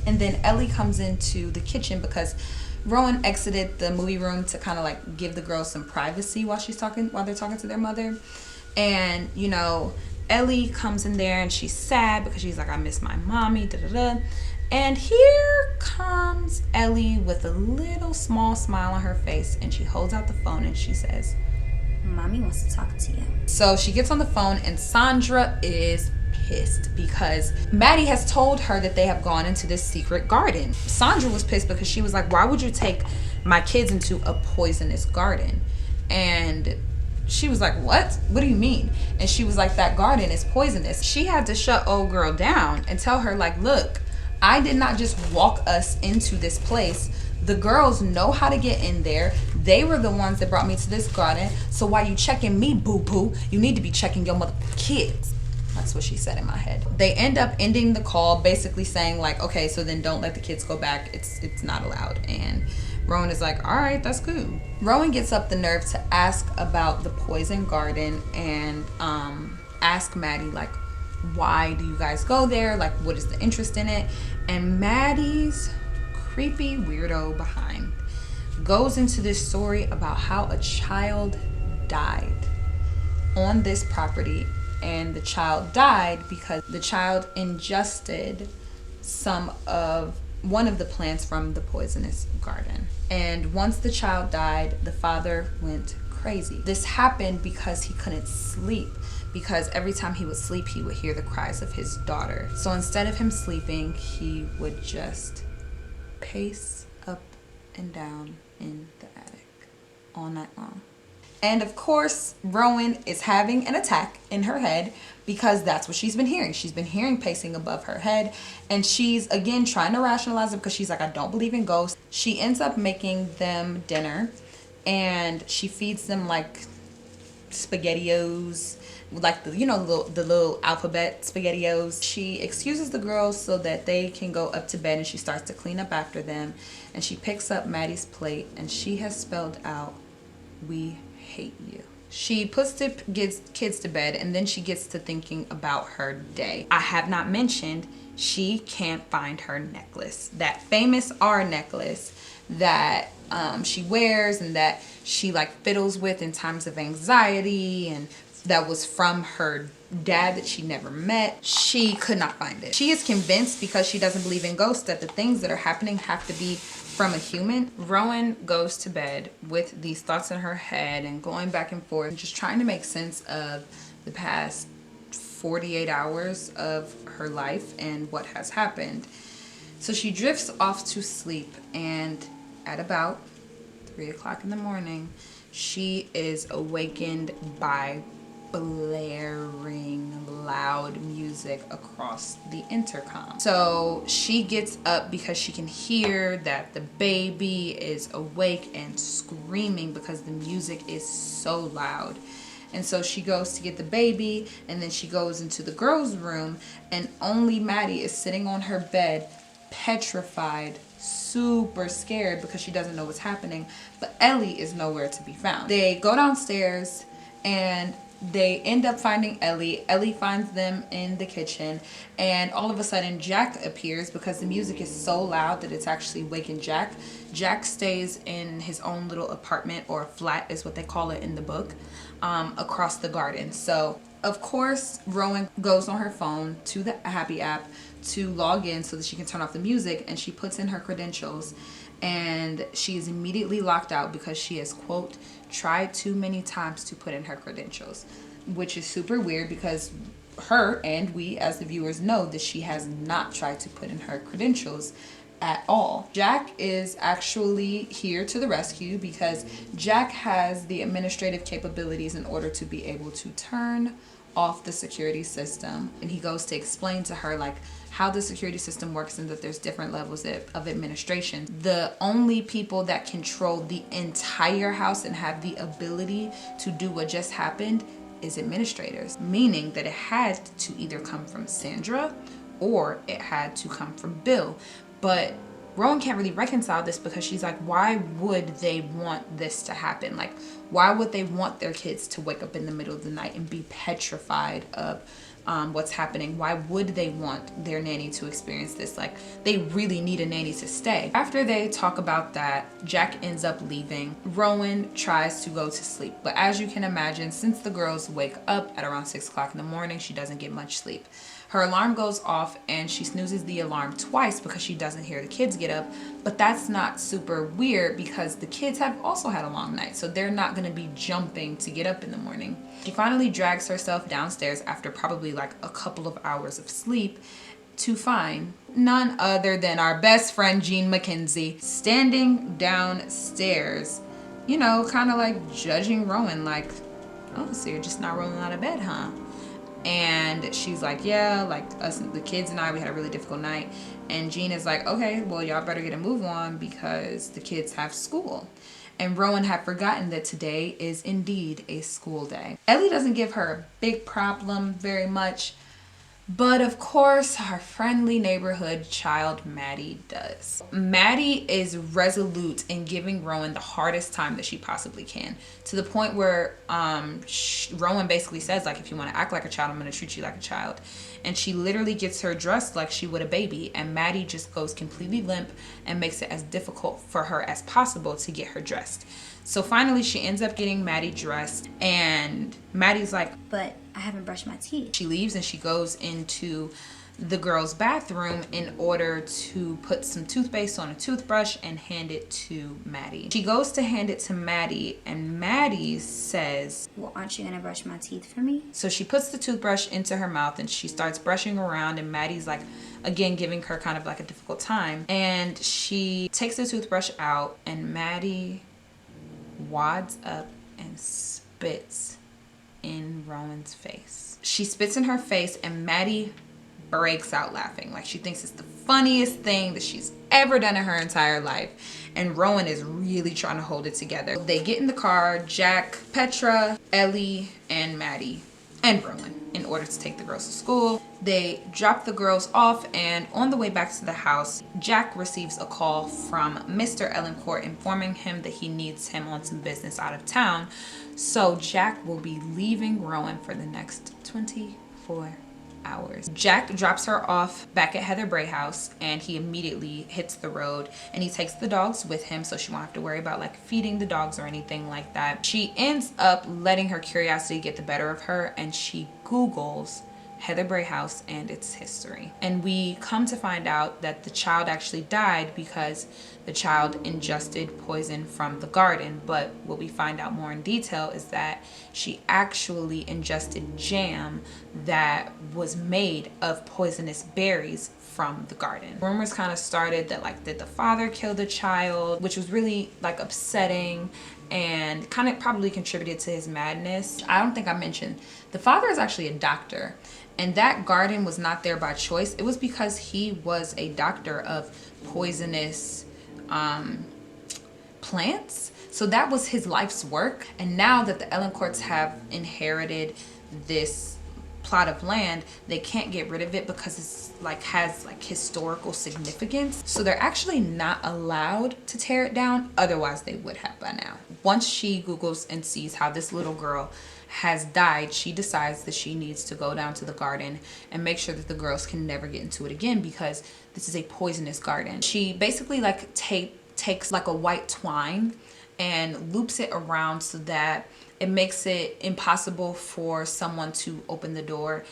and then Ellie comes into the kitchen because Rowan exited the movie room to kind of like give the girls some privacy while they're talking to their mother. And you know, Ellie comes in there and she's sad because she's like, I miss my mommy, da da da. And here comes Ellie with a little small smile on her face, and she holds out the phone and she says, Mommy wants to talk to you. So she gets on the phone, and Sandra is pissed because Maddie has told her that they have gone into this secret garden. Sandra was pissed because she was like, why would you take my kids into a poisonous garden? And she was like, what do you mean? And she was like, that garden is poisonous. She had to shut old girl down and tell her like, look, I did not just walk us into this place. The girls know how to get in there. They were the ones that brought me to this garden. So why you checking me, boo-boo? You need to be checking your mother kids. That's what she said in my head. They end up ending the call, basically saying like, okay, so then don't let the kids go back. It's not allowed. And Rowan is like, all right, that's cool. Rowan gets up the nerve to ask about the poison garden and ask Maddie like, why do you guys go there? Like, what is the interest in it? And Maddie's creepy weirdo behind goes into this story about how a child died on this property, and the child died because the child ingested one of the plants from the poisonous garden. And once the child died, the father went crazy. This happened because he couldn't sleep, because every time he would sleep, he would hear the cries of his daughter. So instead of him sleeping, he would just pace up and down in the attic all night long. And of course, Rowan is having an attack in her head because that's what she's been hearing. She's been hearing pacing above her head, and she's again trying to rationalize it because she's like, I don't believe in ghosts. She ends up making them dinner, and she feeds them like SpaghettiOs, like the little alphabet SpaghettiOs. She excuses the girls so that they can go up to bed, and she starts to clean up after them. And she picks up Maddie's plate, and she has spelled out, "We hate you." She puts the kids to bed, and then she gets to thinking about her day. I have not mentioned she can't find her necklace, that famous R necklace that she wears and that she like fiddles with in times of anxiety, and that was from her dad that she never met. She could not find it. She is convinced, because she doesn't believe in ghosts, that the things that are happening have to be from a human. Rowan goes to bed with these thoughts in her head and going back and forth, just trying to make sense of the past 48 hours of her life and what has happened. So she drifts off to sleep, and at about 3 o'clock in the morning, she is awakened by blaring loud music across the intercom. So she gets up because she can hear that the baby is awake and screaming because the music is so loud. And so she goes to get the baby, and then she goes into the girls' room, and only Maddie is sitting on her bed, petrified, super scared because she doesn't know what's happening. But Ellie is nowhere to be found. They go downstairs and they end up finding Ellie. Ellie finds them in the kitchen, and all of a sudden Jack appears because the music is so loud that it's actually waking Jack. Jack stays in his own little apartment, or flat is what they call it in the book, across the garden. So of course Rowan goes on her phone to the Happy app to log in so that she can turn off the music, and she puts in her credentials, and she is immediately locked out because she has, quote, tried too many times to put in her credentials, which is super weird because her and we as the viewers know that she has not tried to put in her credentials at all. Jack is actually here to the rescue because Jack has the administrative capabilities in order to be able to turn off the security system, and he goes to explain to her like how the security system works and that there's different levels of administration. The only people that control the entire house and have the ability to do what just happened is administrators, meaning that it had to either come from Sandra or it had to come from Bill. But Rowan can't really reconcile this because she's like, why would they want this to happen? Like, why would they want their kids to wake up in the middle of the night and be petrified of what's happening? Why would they want their nanny to experience this? Like, they really need a nanny to stay. After they talk about that, Jack ends up leaving. Rowan tries to go to sleep, but as you can imagine, since the girls wake up at around 6 o'clock in the morning, she doesn't get much sleep. Her alarm goes off and she snoozes the alarm twice because she doesn't hear the kids get up. But that's not super weird because the kids have also had a long night, so they're not going to be jumping to get up in the morning. She finally drags herself downstairs after probably like a couple of hours of sleep to find none other than our best friend Jean Mackenzie standing downstairs, you know, kind of like judging Rowan, like, oh, so you're just not rolling out of bed, huh? And she's like, yeah, like us, the kids and I, we had a really difficult night. And Jean is like, okay, well, y'all better get a move on because the kids have school. And Rowan had forgotten that today is indeed a school day. Ellie doesn't give her a big problem very much, but of course, our friendly neighborhood child, Maddie, does. Maddie is resolute in giving Rowan the hardest time that she possibly can, to the point where Rowan basically says, like, if you want to act like a child, I'm going to treat you like a child. And she literally gets her dressed like she would a baby, and Maddie just goes completely limp and makes it as difficult for her as possible to get her dressed. So finally, she ends up getting Maddie dressed, and Maddie's like, but I haven't brushed my teeth. She leaves and she goes into the girls' bathroom in order to put some toothpaste on a toothbrush and hand it to Maddie. She goes to hand it to Maddie, and Maddie says, well, aren't you gonna brush my teeth for me? So she puts the toothbrush into her mouth and she starts brushing around, and Maddie's like, again, giving her kind of like a difficult time. And she takes the toothbrush out, and Maddie wads up and spits in Rowan's face. She spits in her face, and Maddie breaks out laughing. Like, she thinks it's the funniest thing that she's ever done in her entire life. And Rowan is really trying to hold it together. They get in the car, Jack, Petra, Ellie, and Maddie, and Rowan, in order to take the girls to school. They drop the girls off, and on the way back to the house, Jack receives a call from Mr. Ellencourt informing him that he needs him on some business out of town. So Jack will be leaving Rowan for the next 24 hours. Jack drops her off back at Heather Bray house, and he immediately hits the road, and he takes the dogs with him so she won't have to worry about like feeding the dogs or anything like that. She ends up letting her curiosity get the better of her, and she Googles Heather Bray house and its history. And we come to find out that the child actually died because the child ingested poison from the garden. But what we find out more in detail is that she actually ingested jam that was made of poisonous berries from the garden. Rumors kind of started that like, did the father kill the child, which was really like upsetting and kind of probably contributed to his madness. I don't think I mentioned the father is actually a doctor, and that garden was not there by choice. It was because he was a doctor of poisonous plants. So that was his life's work. And now that the Ellencourts have inherited this plot of land, they can't get rid of it because it's like has like historical significance. So they're actually not allowed to tear it down. Otherwise they would have by now. Once she Googles and sees how this little girl has died, she decides that she needs to go down to the garden and make sure that the girls can never get into it again, because this is a poisonous garden. She basically like takes like a white twine and loops it around so that it makes it impossible for someone to open the door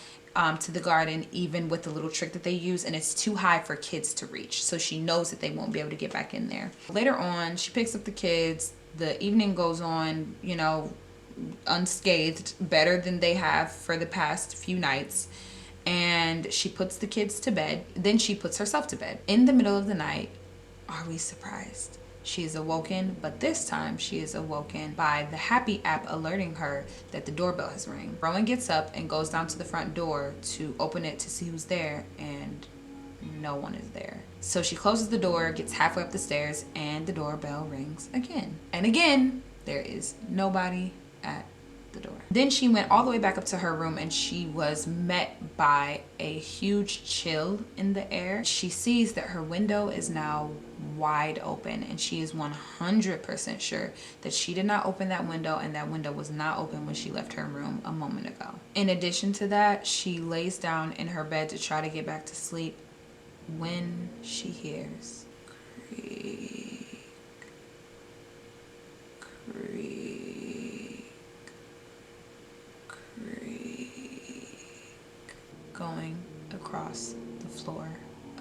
to the garden, even with the little trick that they use, and it's too high for kids to reach, so she knows that they won't be able to get back in there. Later on, she picks up the kids. The evening goes on, you know, unscathed, better than they have for the past few nights, and she puts the kids to bed. Then she puts herself to bed. In the middle of the night, are we surprised? She is awoken, but this time she is awoken by the Happy app alerting her that the doorbell has rang. Rowan gets up and goes down to the front door to open it to see who's there, and no one is there. So she closes the door, gets halfway up the stairs, and the doorbell rings again. And again, there is nobody at the door. Then she went all the way back up to her room, and she was met by a huge chill in the air. She sees that her window is now wide open, and she is 100% sure that she did not open that window, and that window was not open when she left her room a moment ago. In addition to that, she lays down in her bed to try to get back to sleep when she hears creak, creak, creak going across the floor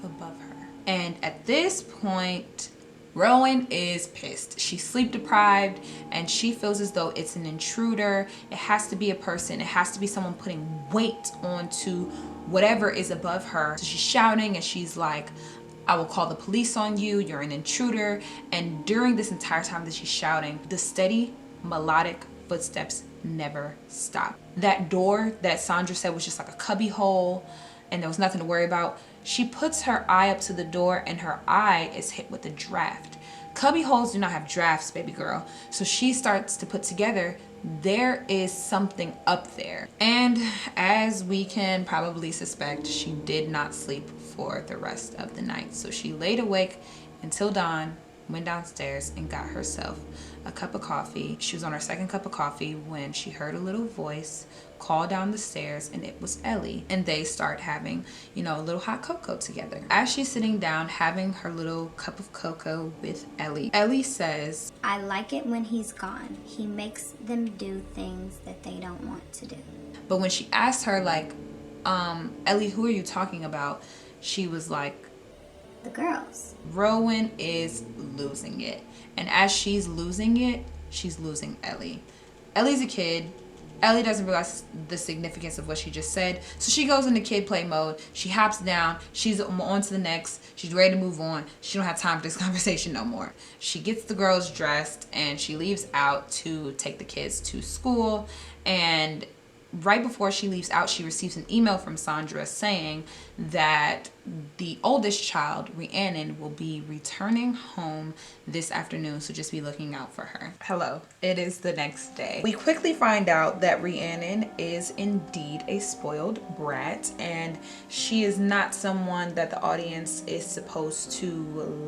above her. And at this point, Rowan is pissed. She's sleep deprived and she feels as though it's an intruder. It has to be a person. It has to be someone putting weight onto whatever is above her. So she's shouting and she's like, I will call the police on you. You're an intruder. And during this entire time that she's shouting, the steady melodic footsteps never stop. That door that Sandra said was just like a cubby hole and there was nothing to worry about. She puts her eye up to the door and her eye is hit with a draft. Cubby holes do not have drafts, baby girl. So she starts to put together, there is something up there. And as we can probably suspect, she did not sleep for the rest of the night. So she laid awake until dawn, went downstairs and got herself a cup of coffee. She was on her second cup of coffee when she heard a little voice call down the stairs, and it was Ellie. And they start having, a little hot cocoa together. As she's sitting down having her little cup of cocoa with Ellie, Ellie says, I like it when he's gone. He makes them do things that they don't want to do. But when she asked her, like, Ellie, who are you talking about? She was like, the girls. Rowan is losing it. And as she's losing it, she's losing Ellie. Ellie's a kid. Ellie doesn't realize the significance of what she just said. So she goes into kid play mode. She hops down. She's on to the next. She's ready to move on. She don't have time for this conversation no more. She gets the girls dressed and she leaves out to take the kids to school. And right before she leaves out, she receives an email from Sandra saying that the oldest child, Rhiannon, will be returning home this afternoon, so just be looking out for her. Hello, it is the next day. We quickly find out that Rhiannon is indeed a spoiled brat, and she is not someone that the audience is supposed to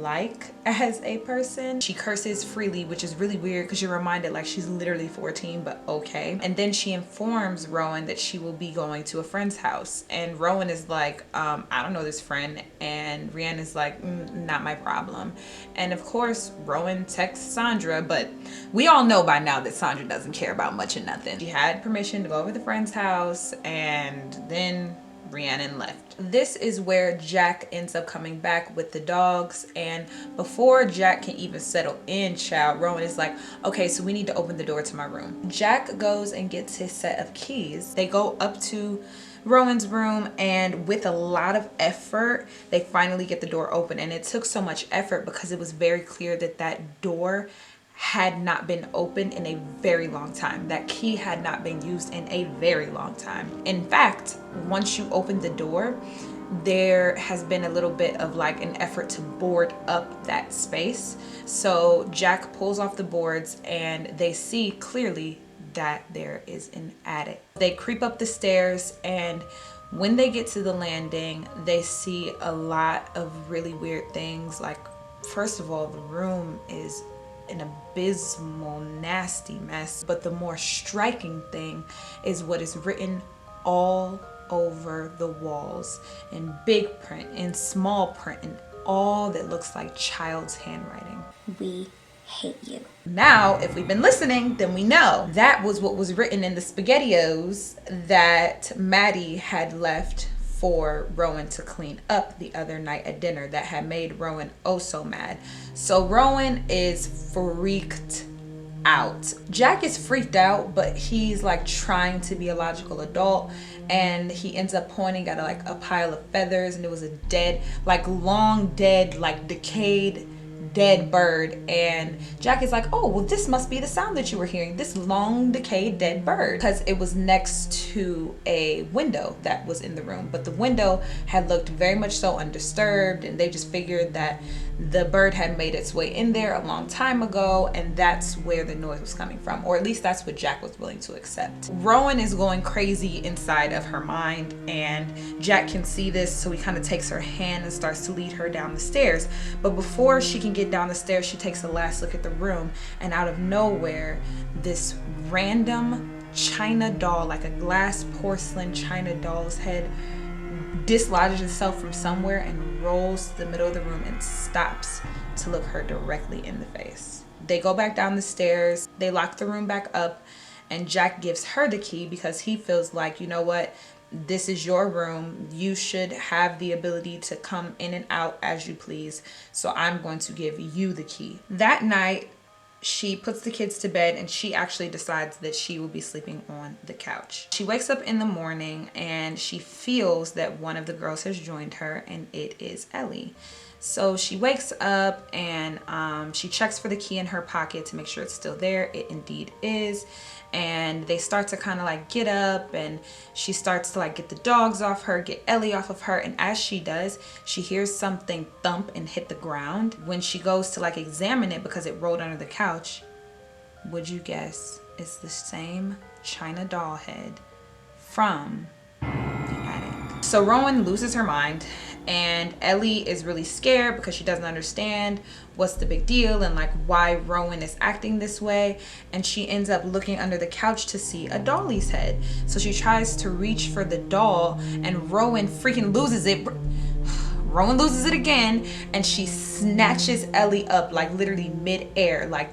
like as a person. She curses freely, which is really weird because you're reminded like she's literally 14, but okay. And then she informs Rowan that she will be going to a friend's house, and Rowan is like, I don't know this friend, and Rhiannon's like, not my problem. And of course Rowan texts Sandra, but we all know by now that Sandra doesn't care about much of nothing. She had permission to go over to the friend's house, and then Rhiannon left. This is where Jack ends up coming back with the dogs, and before Jack can even settle in, child, Rowan is like, okay, so we need to open the door to my room. Jack goes and gets his set of keys. They go up to Rowan's room, and with a lot of effort they finally get the door open. And it took so much effort because it was very clear that that door had not been opened in a very long time. That key had not been used in a very long time. In fact, once you open the door, there has been a little bit of like an effort to board up that space. So Jack pulls off the boards and they see clearly that there is an attic. They creep up the stairs, and when they get to the landing, they see a lot of really weird things. Like, first of all, the room is an abysmal, nasty mess. But the more striking thing is what is written all over the walls in big print, in small print, in all that looks like child's handwriting. We hate you. Now, if we've been listening, then we know that was what was written in the SpaghettiOs that Maddie had left for Rowan to clean up the other night at dinner that had made Rowan oh so mad. So Rowan is freaked out. Jack is freaked out, but he's like trying to be a logical adult, and he ends up pointing at like a pile of feathers, and it was a dead, like long dead, like decayed dead bird. And Jack is like, oh, well, this must be the sound that you were hearing, this long decayed dead bird, because it was next to a window that was in the room, but the window had looked very much so undisturbed, and they just figured that the bird had made its way in there a long time ago, and that's where the noise was coming from, or at least that's what Jack was willing to accept. Rowan is going crazy inside of her mind, and Jack can see this, so he kind of takes her hand and starts to lead her down the stairs. But before she can get down the stairs, she takes a last look at the room, and out of nowhere, this random china doll, like a glass porcelain china doll's head, dislodges itself from somewhere and rolls to the middle of the room and stops to look her directly in the face. They go back down the stairs, they lock the room back up, and Jack gives her the key because he feels like, you know what, this is your room. You should have the ability to come in and out as you please. So I'm going to give you the key. That night, she puts the kids to bed and she actually decides that she will be sleeping on the couch. She wakes up in the morning and she feels that one of the girls has joined her, and it is Ellie. So she wakes up and she checks for the key in her pocket to make sure it's still there. It indeed is. And they start to kind of like get up, and she starts to like get the dogs off her, get Ellie off of her. And as she does, she hears something thump and hit the ground. When she goes to like examine it because it rolled under the couch, would you guess it's the same china doll head from the attic? So Rowan loses her mind, and Ellie is really scared because she doesn't understand what's the big deal and like why Rowan is acting this way. And she ends up looking under the couch to see a dolly's head. So she tries to reach for the doll, and Rowan freaking loses it. Rowan loses it again, and she snatches Ellie up like literally mid-air, like,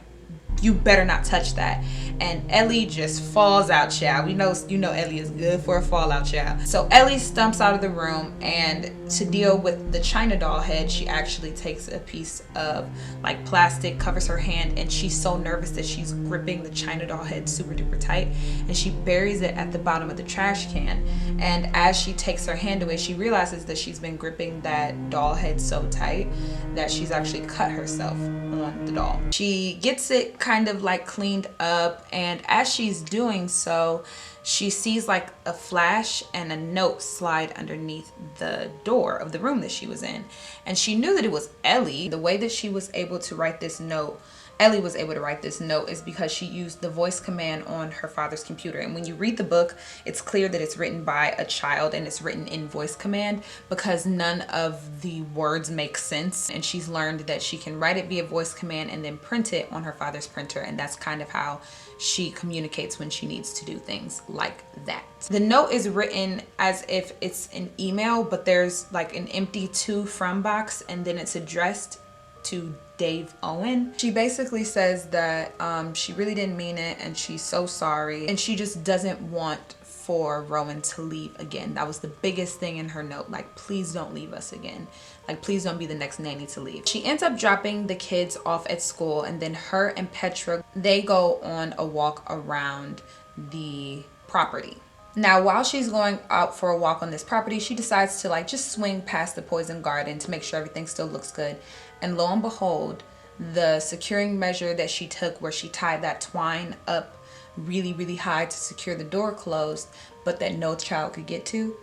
you better not touch that. And Ellie just falls out, child. You know Ellie is good for a fallout, child. So Ellie stumps out of the room, and to deal with the china doll head, she actually takes a piece of like plastic, covers her hand, and she's so nervous that she's gripping the china doll head super duper tight, and she buries it at the bottom of the trash can. And as she takes her hand away, she realizes that she's been gripping that doll head so tight that she's actually cut herself on the doll. She gets it kind of like cleaned up, and as she's doing so, she sees like a flash and a note slide underneath the door of the room that she was in. And she knew that it was Ellie. The way that she was able to write this note, Ellie was able to write this note, is because she used the voice command on her father's computer. And when you read the book, it's clear that it's written by a child and it's written in voice command because none of the words make sense. And she's learned that she can write it via voice command and then print it on her father's printer. And that's kind of how she communicates when she needs to do things like that. The note is written as if it's an email, but there's like an empty to from box, and then it's addressed to Dave Owen. She basically says that she really didn't mean it and she's so sorry, and she just doesn't want for Rowan to leave again. That was the biggest thing in her note, like, please don't leave us again, like please don't be the next nanny to leave. She ends up dropping the kids off at school, and then her and Petra, they go on a walk around the property. Now, while she's going out for a walk on this property, she decides to like just swing past the poison garden to make sure everything still looks good. And lo and behold, the securing measure that she took, where she tied that twine up really, really high to secure the door closed, but that no child could get to,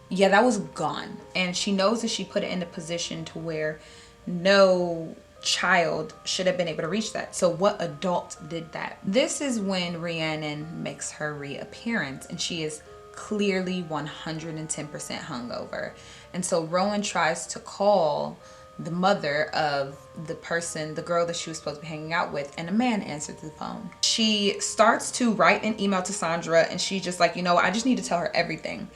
yeah, that was gone. And she knows that she put it in a position to where no child should have been able to reach that. So what adult did that? This is when Rhiannon makes her reappearance, and she is clearly 110% hungover. And so Rowan tries to call the mother of the girl that she was supposed to be hanging out with, and a man answered the phone. She starts to write an email to Sandra, and she's just like, you know what, I just need to tell her everything.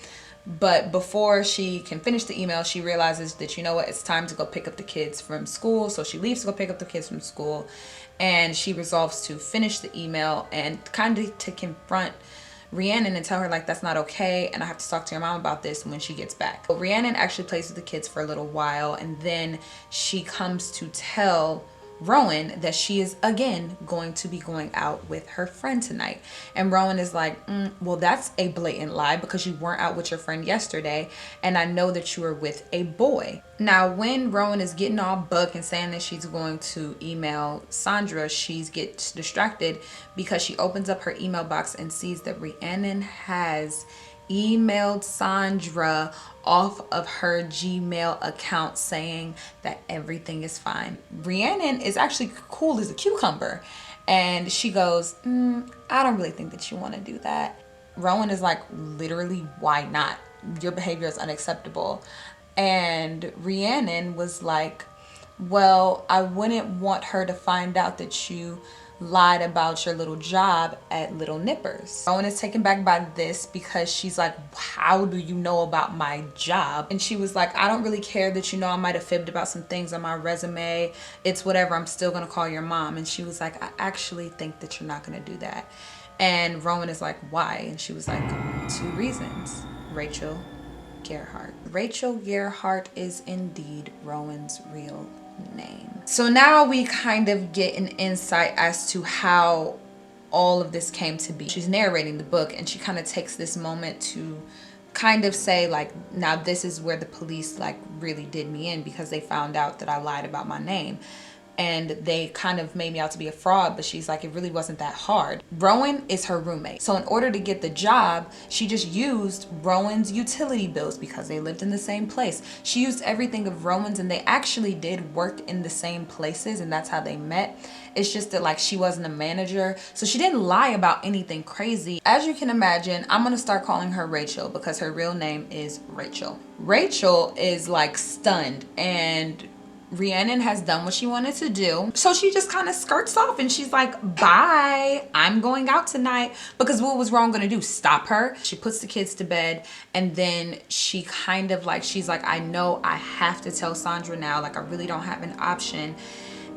But before she can finish the email, she realizes that, you know what, it's time to go pick up the kids from school. So she leaves to go pick up the kids from school, and she resolves to finish the email and kind of to confront Rhiannon and tell her like, that's not okay, and I have to talk to your mom about this when she gets back. So Rhiannon actually plays with the kids for a little while, and then she comes to tell Rowan that she is again going to be going out with her friend tonight. And Rowan is like, well, that's a blatant lie because you weren't out with your friend yesterday, and I know that you were with a boy. Now, when Rowan is getting all buck and saying that she's going to email Sandra, she gets distracted because she opens up her email box and sees that Rhiannon has emailed Sandra off of her Gmail account saying that everything is fine. Rhiannon is actually cool as a cucumber, and she goes, I don't really think that you want to do that. Rowan is like, literally, why not? Your behavior is unacceptable. And Rhiannon was like, well, I wouldn't want her to find out that you lied about your little job at Little Nippers. Rowan is taken back by this because she's like, how do you know about my job? And she was like, I don't really care that you know I might have fibbed about some things on my resume. It's whatever, I'm still gonna call your mom. And she was like, I actually think that you're not gonna do that. And Rowan is like, why? And she was like, 2 reasons. Rachel Gerhardt. Rachel Gerhardt is indeed Rowan's real name. So now we kind of get an insight as to how all of this came to be. She's narrating the book and she kind of takes this moment to kind of say like, now this is where the police like really did me in, because they found out that I lied about my name. And they kind of made me out to be a fraud, but she's like, it really wasn't that hard. Rowan is her roommate. So in order to get the job, she just used Rowan's utility bills because they lived in the same place. She used everything of Rowan's, and they actually did work in the same places, and that's how they met. It's just that like she wasn't a manager, so she didn't lie about anything crazy. As you can imagine, I'm gonna start calling her Rachel because her real name is Rachel. Rachel is like stunned, and Rhiannon has done what she wanted to do. So she just kind of skirts off and she's like, bye, I'm going out tonight. Because what was Rowan gonna do? Stop her? She puts the kids to bed, and then she kind of like, she's like, I know I have to tell Sandra now, like I really don't have an option.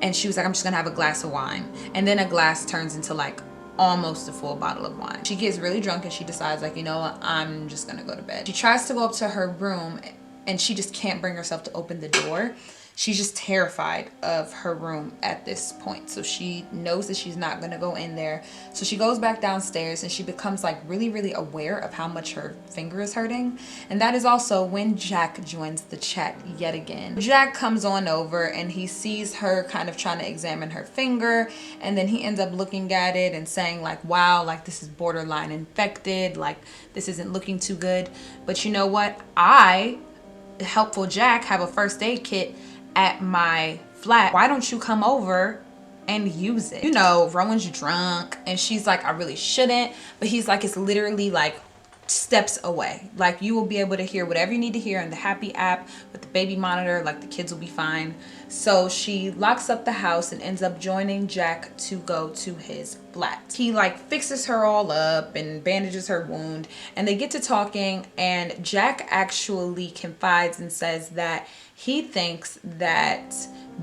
And she was like, I'm just gonna have a glass of wine. And then a glass turns into like almost a full bottle of wine. She gets really drunk and she decides like, you know what, I'm just gonna go to bed. She tries to go up to her room and she just can't bring herself to open the door. She's just terrified of her room at this point. So she knows that she's not gonna go in there. So she goes back downstairs and she becomes like really, really aware of how much her finger is hurting. And that is also when Jack joins the chat yet again. Jack comes on over and he sees her kind of trying to examine her finger. And then he ends up looking at it and saying like, wow, like this is borderline infected. Like this isn't looking too good. But you know what? Helpful Jack, have a first aid kit at my flat. Why don't you come over and use it? You know, Rowan's drunk and she's like, I really shouldn't. But he's like, it's literally like steps away. Like you will be able to hear whatever you need to hear in the Happy app with the baby monitor. Like the kids will be fine. So she locks up the house and ends up joining Jack to go to his flat. He like fixes her all up and bandages her wound, and they get to talking, and Jack actually confides and says that he thinks that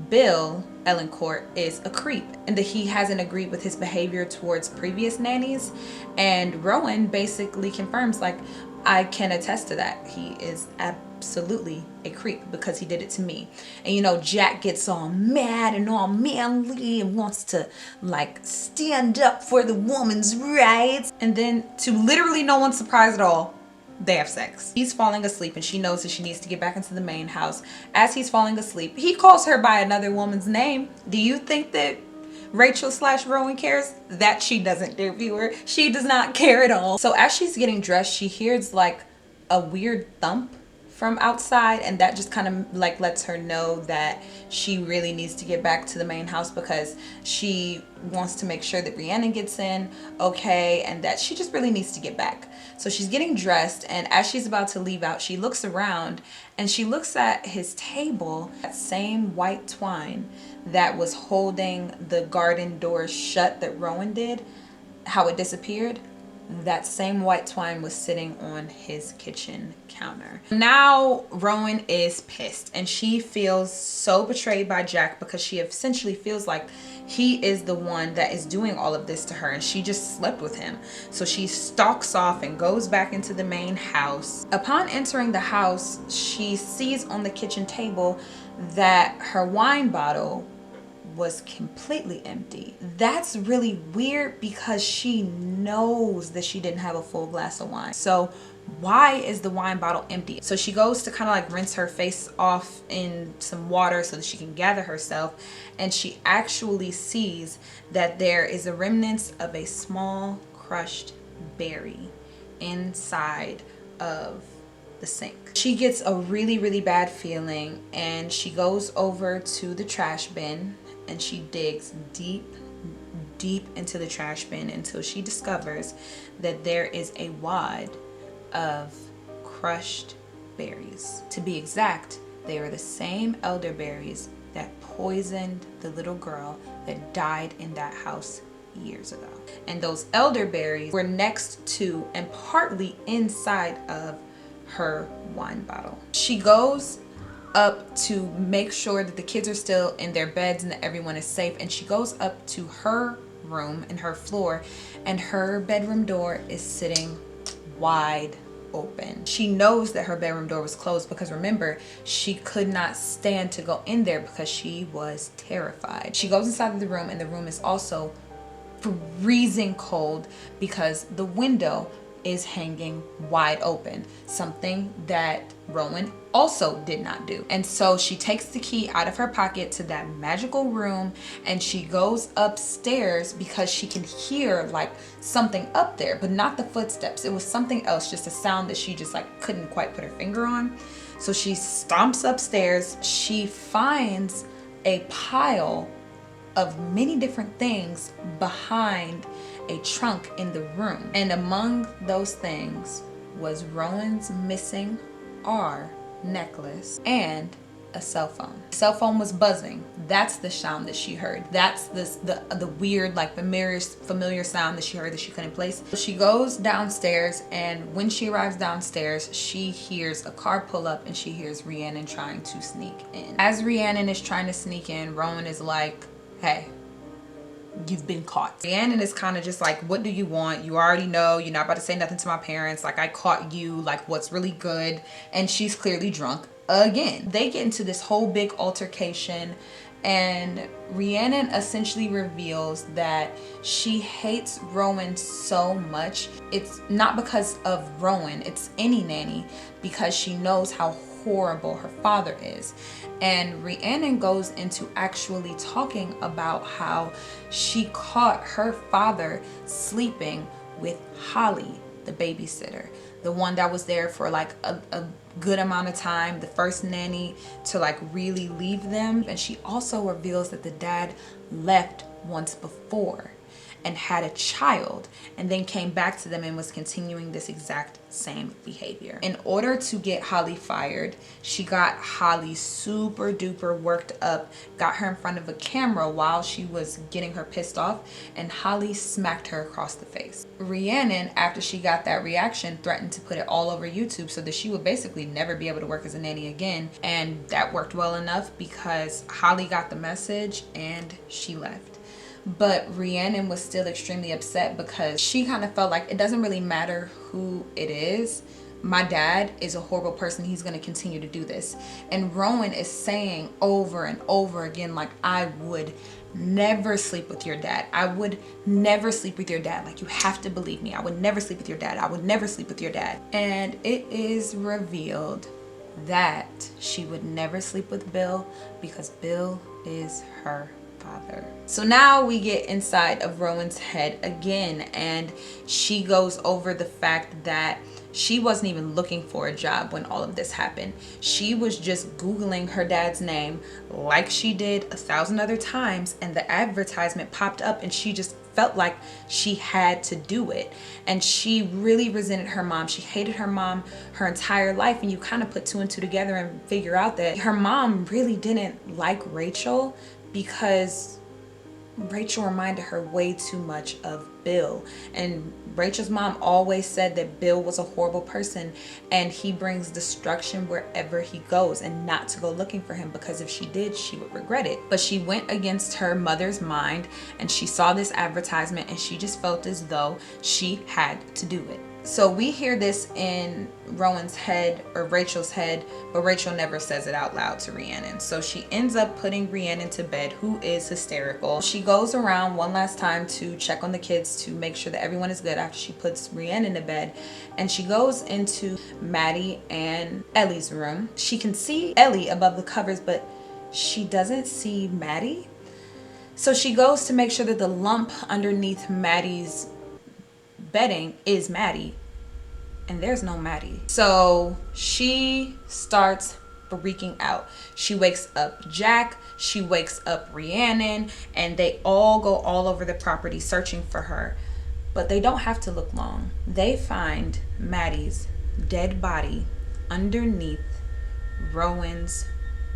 Bill Ellencourt is a creep and that he hasn't agreed with his behavior towards previous nannies. And Rowan basically confirms like, I can attest to that. He is absolutely a creep because he did it to me. And you know, Jack gets all mad and all manly and wants to like stand up for the woman's rights. And then to literally no one's surprise at all, they have sex. He's falling asleep and she knows that she needs to get back into the main house. As he's falling asleep, he calls her by another woman's name. Do you think that Rachel/Rowan cares? That she doesn't, dear viewer. She does not care at all. So as she's getting dressed, she hears like a weird thump from outside, and that just kind of like lets her know that she really needs to get back to the main house because she wants to make sure that Rhiannon gets in okay, and that she just really needs to get back. So she's getting dressed, and as she's about to leave out, she looks around and she looks at his table, that same white twine that was holding the garden door shut that Rowan did, how it disappeared. That same white twine was sitting on his kitchen counter. Now Rowan is pissed and she feels so betrayed by Jack because she essentially feels like he is the one that is doing all of this to her and she just slept with him. So she stalks off and goes back into the main house. Upon entering the house, she sees on the kitchen table that her wine bottle was completely empty. That's really weird because she knows that she didn't have a full glass of wine. So why is the wine bottle empty? So she goes to kind of like rinse her face off in some water so that she can gather herself, and she actually sees that there is a remnants of a small crushed berry inside of the sink. She gets a really, really bad feeling and she goes over to the trash bin and she digs deep into the trash bin until she discovers that there is a wad of crushed berries. To be exact, They are the same elderberries that poisoned the little girl that died in that house years ago. And those elderberries were next to and partly inside of her wine bottle. She goes up to make sure that the kids are still in their beds and that everyone is safe, and she goes up to her room and her floor, and her bedroom door is sitting wide open. She knows that her bedroom door was closed because, remember, she could not stand to go in there because she was terrified. She goes inside of the room, and the room is also freezing cold because the window is hanging wide open, something that Rowan also did not do. And so she takes the key out of her pocket to that magical room, and she goes upstairs because she can hear like something up there, but not the footsteps. It was something else, just a sound that she just like couldn't quite put her finger on. So she stomps upstairs. She finds a pile of many different things behind a trunk in the room, and among those things was Rowan's missing R necklace and a cell phone. The cell phone was buzzing. That's the sound that she heard. That's the weird, like familiar sound that she heard that she couldn't place. So she goes downstairs, and when she arrives downstairs, she hears a car pull up, and she hears Rhiannon trying to sneak in. As Rhiannon is trying to sneak in, Rowan is like, "Hey, you've been caught." Rhiannon is kind of just like, "What do you want? You already know. You're not about to say nothing to my parents. Like, I caught you. Like, what's really good?" And she's clearly drunk again. They get into this whole big altercation, and Rhiannon essentially reveals that she hates Rowan so much. It's not because of Rowan, it's any nanny, because she knows how horrible her father is. And Rhiannon goes into actually talking about how she caught her father sleeping with Holly, the babysitter, the one that was there for like a good amount of time, the first nanny to like really leave them. And she also reveals that the dad left once before and had a child, and then came back to them and was continuing this exact same behavior. In order to get Holly fired, she got Holly super duper worked up, got her in front of a camera while she was getting her pissed off, and Holly smacked her across the face. Rhiannon, after she got that reaction, threatened to put it all over YouTube so that she would basically never be able to work as a nanny again. And that worked well enough because Holly got the message and she left. But Rhiannon was still extremely upset because she kind of felt like it doesn't really matter who it is. My dad is a horrible person. He's going to continue to do this. And Rowan is saying over and over again, like, "I would never sleep with your dad. I would never sleep with your dad. Like, you have to believe me. I would never sleep with your dad. I would never sleep with your dad." And it is revealed that she would never sleep with Bill because Bill is her father. So now we get inside of Rowan's head again, and she goes over the fact that she wasn't even looking for a job when all of this happened. She was just Googling her dad's name like she did 1,000 other times, and the advertisement popped up, and she just felt like she had to do it. And she really resented her mom. She hated her mom her entire life, and you kind of put two and two together and figure out that her mom really didn't like Rachel because Rachel reminded her way too much of Bill. And Rachel's mom always said that Bill was a horrible person and he brings destruction wherever he goes, and not to go looking for him, because if she did, she would regret it. But she went against her mother's mind, and she saw this advertisement, and she just felt as though she had to do it. So we hear this in Rowan's head, or Rachel's head, but Rachel never says it out loud to Rhiannon. So she ends up putting Rhiannon to bed, who is hysterical. She goes around one last time to check on the kids to make sure that everyone is good after she puts Rhiannon to bed. And she goes into Maddie and Ellie's room. She can see Ellie above the covers, but she doesn't see Maddie. So she goes to make sure that the lump underneath Maddie's bedding is Maddie, and there's no Maddie. So she starts freaking out. She wakes up Jack, she wakes up Rhiannon, and they all go all over the property searching for her. But they don't have to look long. They find Maddie's dead body underneath Rowan's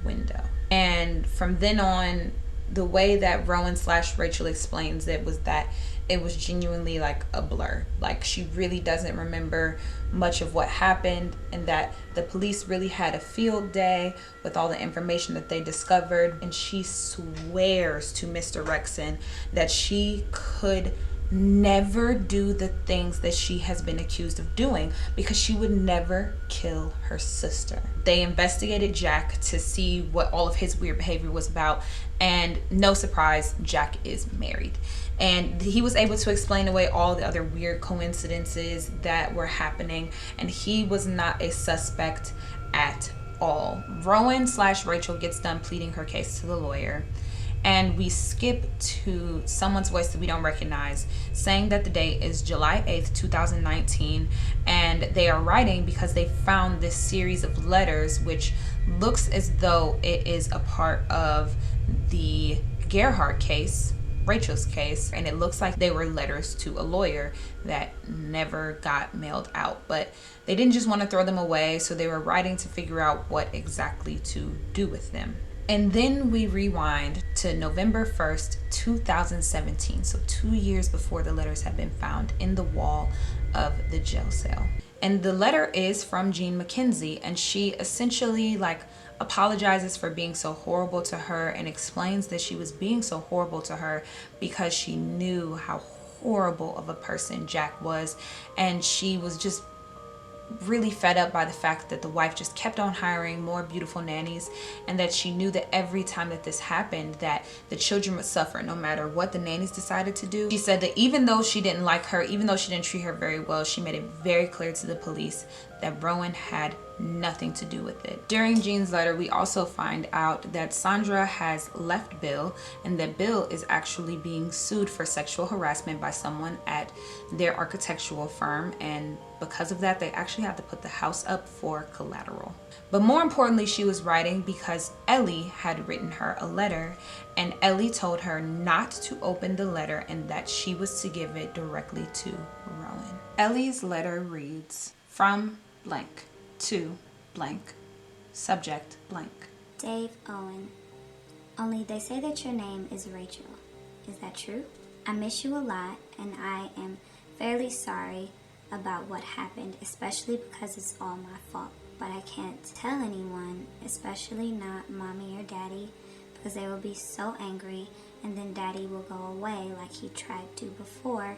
window. And from then on, the way that Rowan/Rachel explains it was that it was genuinely like a blur. Like, she really doesn't remember much of what happened, and that the police really had a field day with all the information that they discovered. And she swears to Mr. Rexon that she could never do the things that she has been accused of doing, because she would never kill her sister. They investigated Jack to see what all of his weird behavior was about, and no surprise, Jack is married. And he was able to explain away all the other weird coincidences that were happening, and he was not a suspect at all. Rowan/Rachel gets done pleading her case to the lawyer, and we skip to someone's voice that we don't recognize, saying that the date is July 8th, 2019, and they are writing because they found this series of letters which looks as though it is a part of the Gerhardt case, Rachel's case, and it looks like they were letters to a lawyer that never got mailed out. But they didn't just want to throw them away, so they were writing to figure out what exactly to do with them. And then we rewind to November 1st, 2017, so 2 years before the letters had been found in the wall of the jail cell. And the letter is from Jean McKenzie, and she essentially apologizes for being so horrible to her, and explains that she was being so horrible to her because she knew how horrible of a person Jack was, and she was just really fed up by the fact that the wife just kept on hiring more beautiful nannies, and that she knew that every time that this happened, that the children would suffer no matter what the nannies decided to do. She said that even though she didn't like her, even though she didn't treat her very well, she made it very clear to the police that Rowan had nothing to do with it. During Jean's letter, we also find out that Sandra has left Bill, and that Bill is actually being sued for sexual harassment by someone at their architectural firm, and because of that, they actually had to put the house up for collateral. But more importantly, she was writing because Ellie had written her a letter, and Ellie told her not to open the letter and that she was to give it directly to Rowan. Ellie's letter reads, "From blank to blank, subject blank. Dave Owen, only they say that your name is Rachel. Is that true? I miss you a lot, and I am fairly sorry about what happened, especially because it's all my fault. But I can't tell anyone, especially not mommy or daddy, because they will be so angry, and then daddy will go away like he tried to before,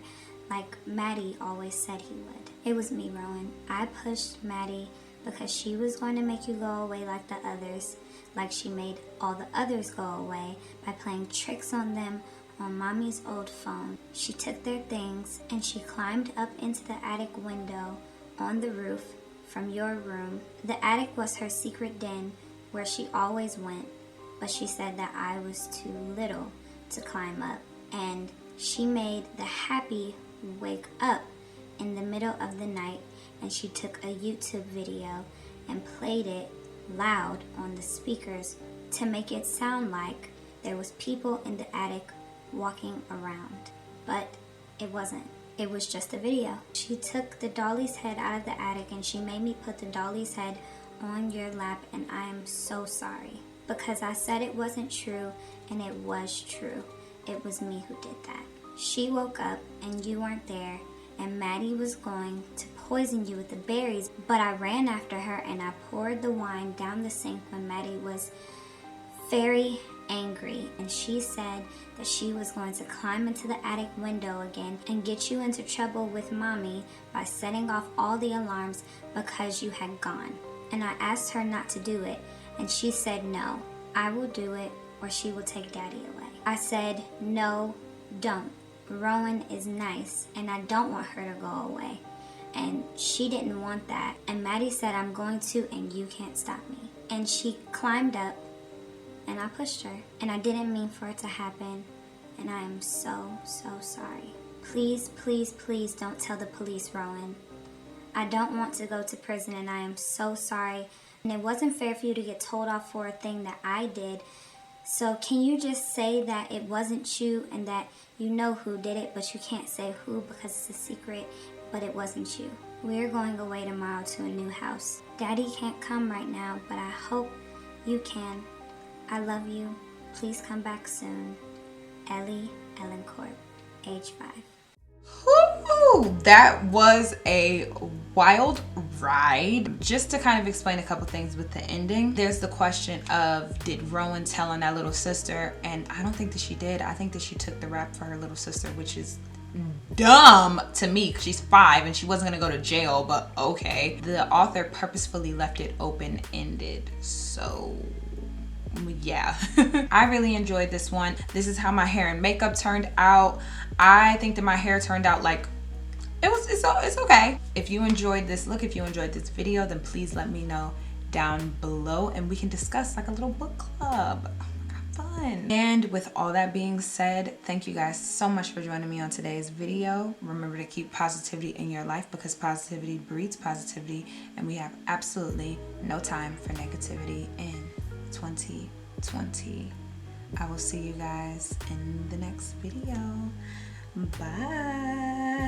like Maddie always said he would. It was me, Rowan. I pushed Maddie because she was going to make you go away like the others, like she made all the others go away by playing tricks on them on mommy's old phone. She took their things and she climbed up into the attic window on the roof from your room. The attic was her secret den where she always went, but she said that I was too little to climb up, and she made the happy wake up in the middle of the night, and she took a YouTube video and played it loud on the speakers to make it sound like there was people in the attic walking around. But it wasn't. It was just a video. She took the dolly's head out of the attic and she made me put the dolly's head on your lap, and I am so sorry. Because I said it wasn't true, and it was true. It was me who did that. She woke up and you weren't there, and Maddie was going to poison you with the berries, but I ran after her and I poured the wine down the sink when Maddie was very angry, and she said that she was going to climb into the attic window again and get you into trouble with mommy by setting off all the alarms because you had gone. And I asked her not to do it, and she said no, I will do it or she will take daddy away. I said no, don't. Rowan is nice and I don't want her to go away. And she didn't want that. And Maddie said I'm going to and you can't stop me. And she climbed up and I pushed her. And I didn't mean for it to happen. And I am so, so sorry. Please, please, please don't tell the police, Rowan. I don't want to go to prison and I am so sorry. And it wasn't fair for you to get told off for a thing that I did. So can you just say that it wasn't you and that you know who did it, but you can't say who because it's a secret, but it wasn't you. We're going away tomorrow to a new house. Daddy can't come right now, but I hope you can. I love you. Please come back soon. Ellie Ellencourt, age 5. Woo! That was a wild ride. Just to kind of explain a couple things with the ending, there's the question of, did Rowan tell on that little sister? And I don't think that she did. I think that she took the rap for her little sister, which is dumb to me because she's 5 and she wasn't gonna go to jail, but okay. The author purposefully left it open-ended, so yeah. I really enjoyed this one. This is how my hair and makeup turned out. I think that my hair turned out like it's okay. If you enjoyed this look, if you enjoyed this video, then please let me know down below and we can discuss like a little book club. Fun. And with all that being said, thank you guys so much for joining me on today's video. Remember to keep positivity in your life because positivity breeds positivity, and we have absolutely no time for negativity in 2020. I will see you guys in the next video. Bye.